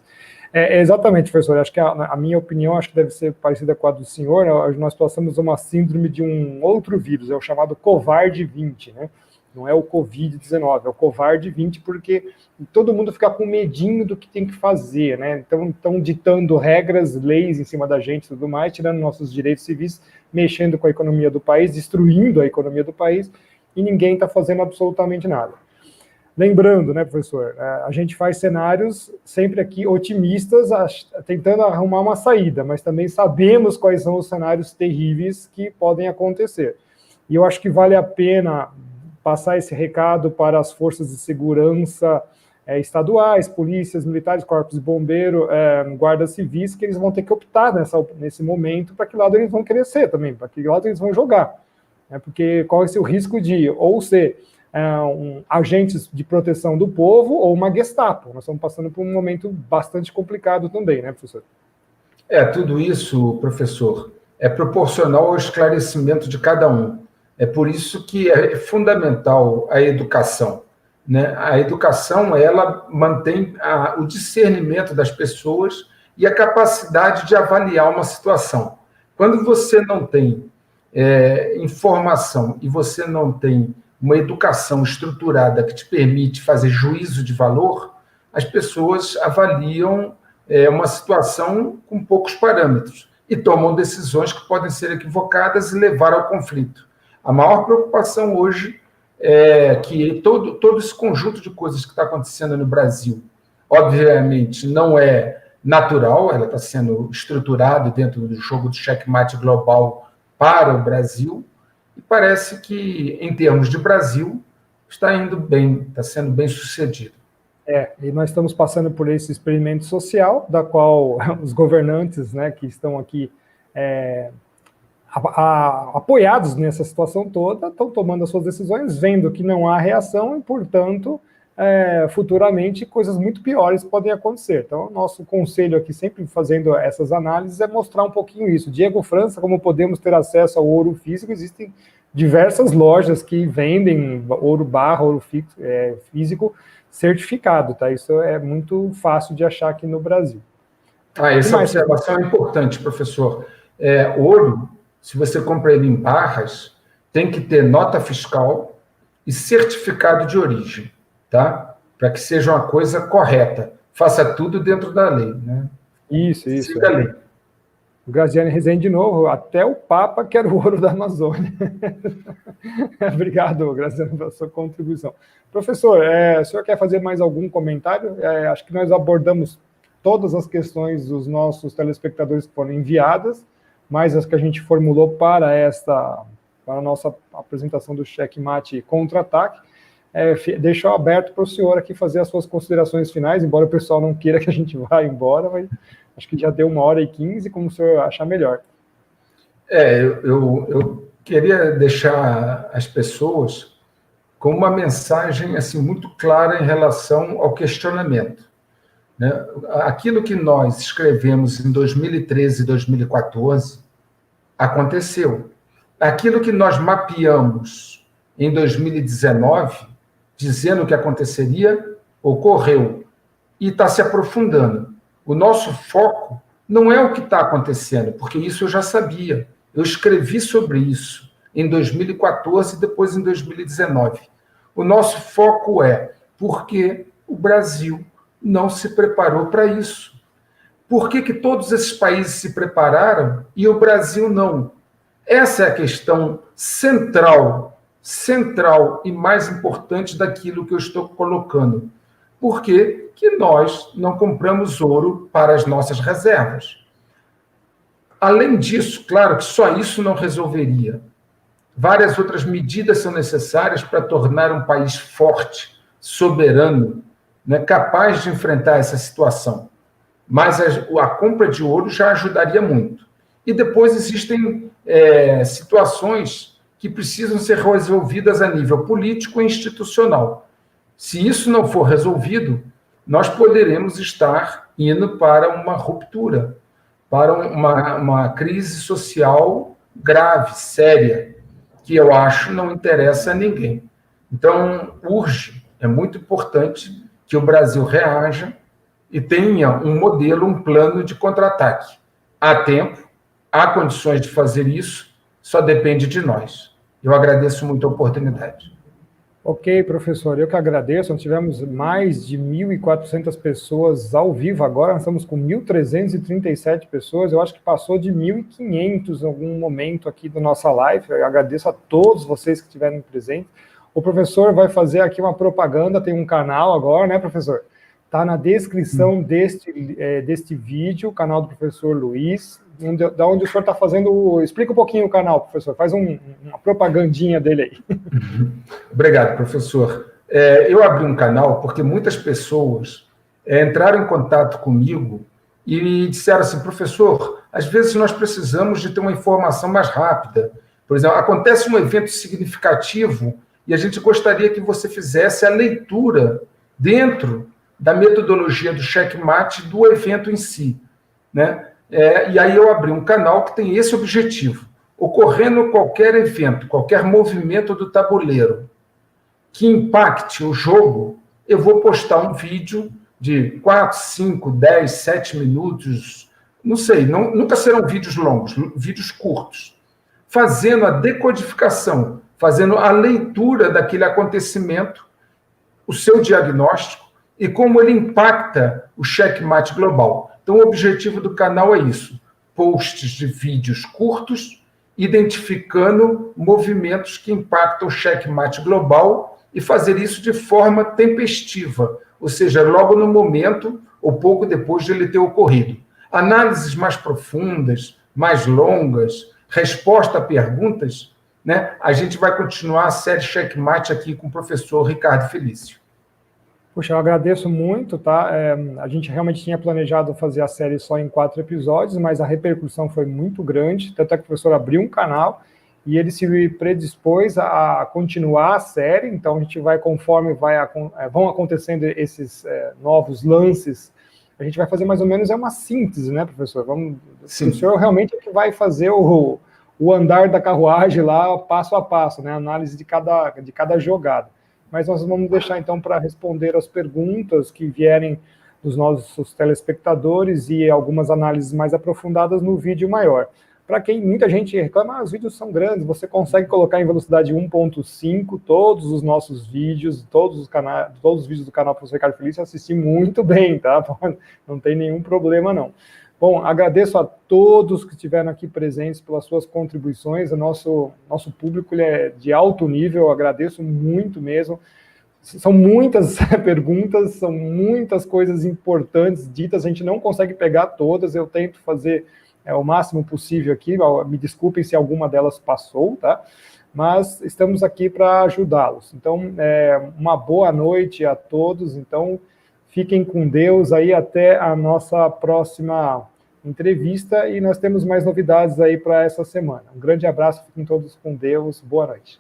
Exatamente, professor, acho que a minha opinião acho que deve ser parecida com a do senhor. Nós passamos uma síndrome de um outro vírus, é o chamado Covarde-20, né? Não é o Covid-19, é o Covarde-20, porque todo mundo fica com medinho do que tem que fazer, né? Então, estão ditando regras, leis em cima da gente e tudo mais, tirando nossos direitos civis, mexendo com a economia do país, destruindo a economia do país, e ninguém está fazendo absolutamente nada. Lembrando, né, professor, a gente faz cenários sempre aqui otimistas, tentando arrumar uma saída, mas também sabemos quais são os cenários terríveis que podem acontecer. E eu acho que vale a pena passar esse recado para as forças de segurança estaduais, polícias, militares, corpos de bombeiro, guardas civis, que eles vão ter que optar nesse momento para que lado eles vão querer ser também, para que lado eles vão jogar. Porque corre-se o risco de ou ser agentes de proteção do povo ou uma Gestapo. Nós estamos passando por um momento bastante complicado também, né, professor? Tudo isso, professor, é proporcional ao esclarecimento de cada um. É por isso que é fundamental a educação, né? A educação, ela mantém o discernimento das pessoas e a capacidade de avaliar uma situação. Quando você não tem informação e você não tem uma educação estruturada que te permite fazer juízo de valor, as pessoas avaliam uma situação com poucos parâmetros e tomam decisões que podem ser equivocadas e levar ao conflito. A maior preocupação hoje é que todo esse conjunto de coisas que está acontecendo no Brasil, obviamente, não é natural, ela está sendo estruturada dentro do jogo de checkmate global para o Brasil, e parece que, em termos de Brasil, está indo bem, está sendo bem sucedido. E nós estamos passando por esse experimento social, da qual os governantes, né, que estão aqui apoiados nessa situação toda, estão tomando as suas decisões, vendo que não há reação e, portanto, futuramente coisas muito piores podem acontecer. Então, nosso conselho aqui, sempre fazendo essas análises, é mostrar um pouquinho isso. Diego França, como podemos ter acesso ao ouro físico, existem diversas lojas que vendem ouro barra, ouro físico certificado, tá? Isso é muito fácil de achar aqui no Brasil. Essa observação é importante, professor. Ouro, se você compra ele em barras, tem que ter nota fiscal e certificado de origem, tá? Para que seja uma coisa correta. Faça tudo dentro da lei, né? Isso. Siga a lei. O Graziani Rezende, de novo, até o Papa quer o ouro da Amazônia. Obrigado, Graziani, pela sua contribuição. Professor, o senhor quer fazer mais algum comentário? Acho que nós abordamos todas as questões dos nossos telespectadores que foram enviadas, mais as que a gente formulou para a nossa apresentação do Checkmate Contra-Ataque. Deixo aberto para o senhor aqui fazer as suas considerações finais, embora o pessoal não queira que a gente vá embora, mas acho que já deu 1h15, como o senhor achar melhor. Eu queria deixar as pessoas com uma mensagem assim, muito clara em relação ao questionamento. Né? Aquilo que nós escrevemos em 2013 e 2014 aconteceu. Aquilo que nós mapeamos em 2019, dizendo que aconteceria, ocorreu. E está se aprofundando. O nosso foco não é o que está acontecendo, porque isso eu já sabia. Eu escrevi sobre isso em 2014 e depois em 2019. O nosso foco é porque o Brasil não se preparou para isso. Por que todos esses países se prepararam e o Brasil não? Essa é a questão central e mais importante daquilo que eu estou colocando. Por que nós não compramos ouro para as nossas reservas? Além disso, claro que só isso não resolveria. Várias outras medidas são necessárias para tornar um país forte, soberano, né, capaz de enfrentar essa situação. Mas a compra de ouro já ajudaria muito. E depois existem situações que precisam ser resolvidas a nível político e institucional. Se isso não for resolvido, nós poderemos estar indo para uma ruptura, para uma crise social grave, séria, que eu acho não interessa a ninguém. Então, urge, é muito importante que o Brasil reaja e tenha um modelo, um plano de contra-ataque. Há tempo, há condições de fazer isso, só depende de nós. Eu agradeço muito a oportunidade. Ok, professor, eu que agradeço. Nós tivemos mais de 1.400 pessoas ao vivo agora, nós estamos com 1.337 pessoas, eu acho que passou de 1.500 em algum momento aqui da nossa live. Eu agradeço a todos vocês que estiveram presentes. O professor vai fazer aqui uma propaganda, tem um canal agora, né, professor? Está na descrição deste vídeo, o canal do professor Luiz, da onde o senhor está fazendo... Explica um pouquinho o canal, professor, faz uma propagandinha dele aí. Obrigado, professor. Eu abri um canal porque muitas pessoas entraram em contato comigo e disseram assim, professor, às vezes nós precisamos de ter uma informação mais rápida. Por exemplo, acontece um evento significativo e a gente gostaria que você fizesse a leitura dentro da metodologia do checkmate do evento em si, né? E aí eu abri um canal que tem esse objetivo. Ocorrendo qualquer evento, qualquer movimento do tabuleiro que impacte o jogo, eu vou postar um vídeo de 4, 5, 10, 7 minutos, não sei, nunca serão vídeos longos, vídeos curtos, fazendo a decodificação, fazendo a leitura daquele acontecimento, o seu diagnóstico, e como ele impacta o checkmate global. Então, o objetivo do canal é isso, posts de vídeos curtos, identificando movimentos que impactam o checkmate global e fazer isso de forma tempestiva, ou seja, logo no momento ou pouco depois de ele ter ocorrido. Análises mais profundas, mais longas, resposta a perguntas, né? A gente vai continuar a série Checkmate aqui com o professor Ricardo Felício. Puxa, eu agradeço muito, tá? A gente realmente tinha planejado fazer a série só em 4 episódios, mas a repercussão foi muito grande, tanto é que o professor abriu um canal e ele se predispôs a continuar a série, então a gente vai, conforme vão acontecendo esses novos lances, a gente vai fazer mais ou menos uma síntese, né, professor? Sim. O senhor realmente é que vai fazer o andar da carruagem lá, passo a passo, né? Análise de cada jogada. Mas nós vamos deixar, então, para responder as perguntas que vierem dos nossos telespectadores e algumas análises mais aprofundadas no vídeo maior. Para quem muita gente reclama, os vídeos são grandes, você consegue colocar em velocidade 1.5 todos os nossos vídeos, todos os vídeos do canal Professor Ricardo Felício, assistir muito bem, tá? Não tem nenhum problema, não. Bom, agradeço a todos que estiveram aqui presentes pelas suas contribuições. O nosso público ele é de alto nível, eu agradeço muito mesmo. São muitas perguntas, são muitas coisas importantes ditas, a gente não consegue pegar todas, eu tento fazer o máximo possível aqui, me desculpem se alguma delas passou, tá? Mas estamos aqui para ajudá-los. Então, uma boa noite a todos, então fiquem com Deus aí até a nossa próxima entrevista, e nós temos mais novidades aí para essa semana. Um grande abraço, fiquem todos com Deus, boa noite.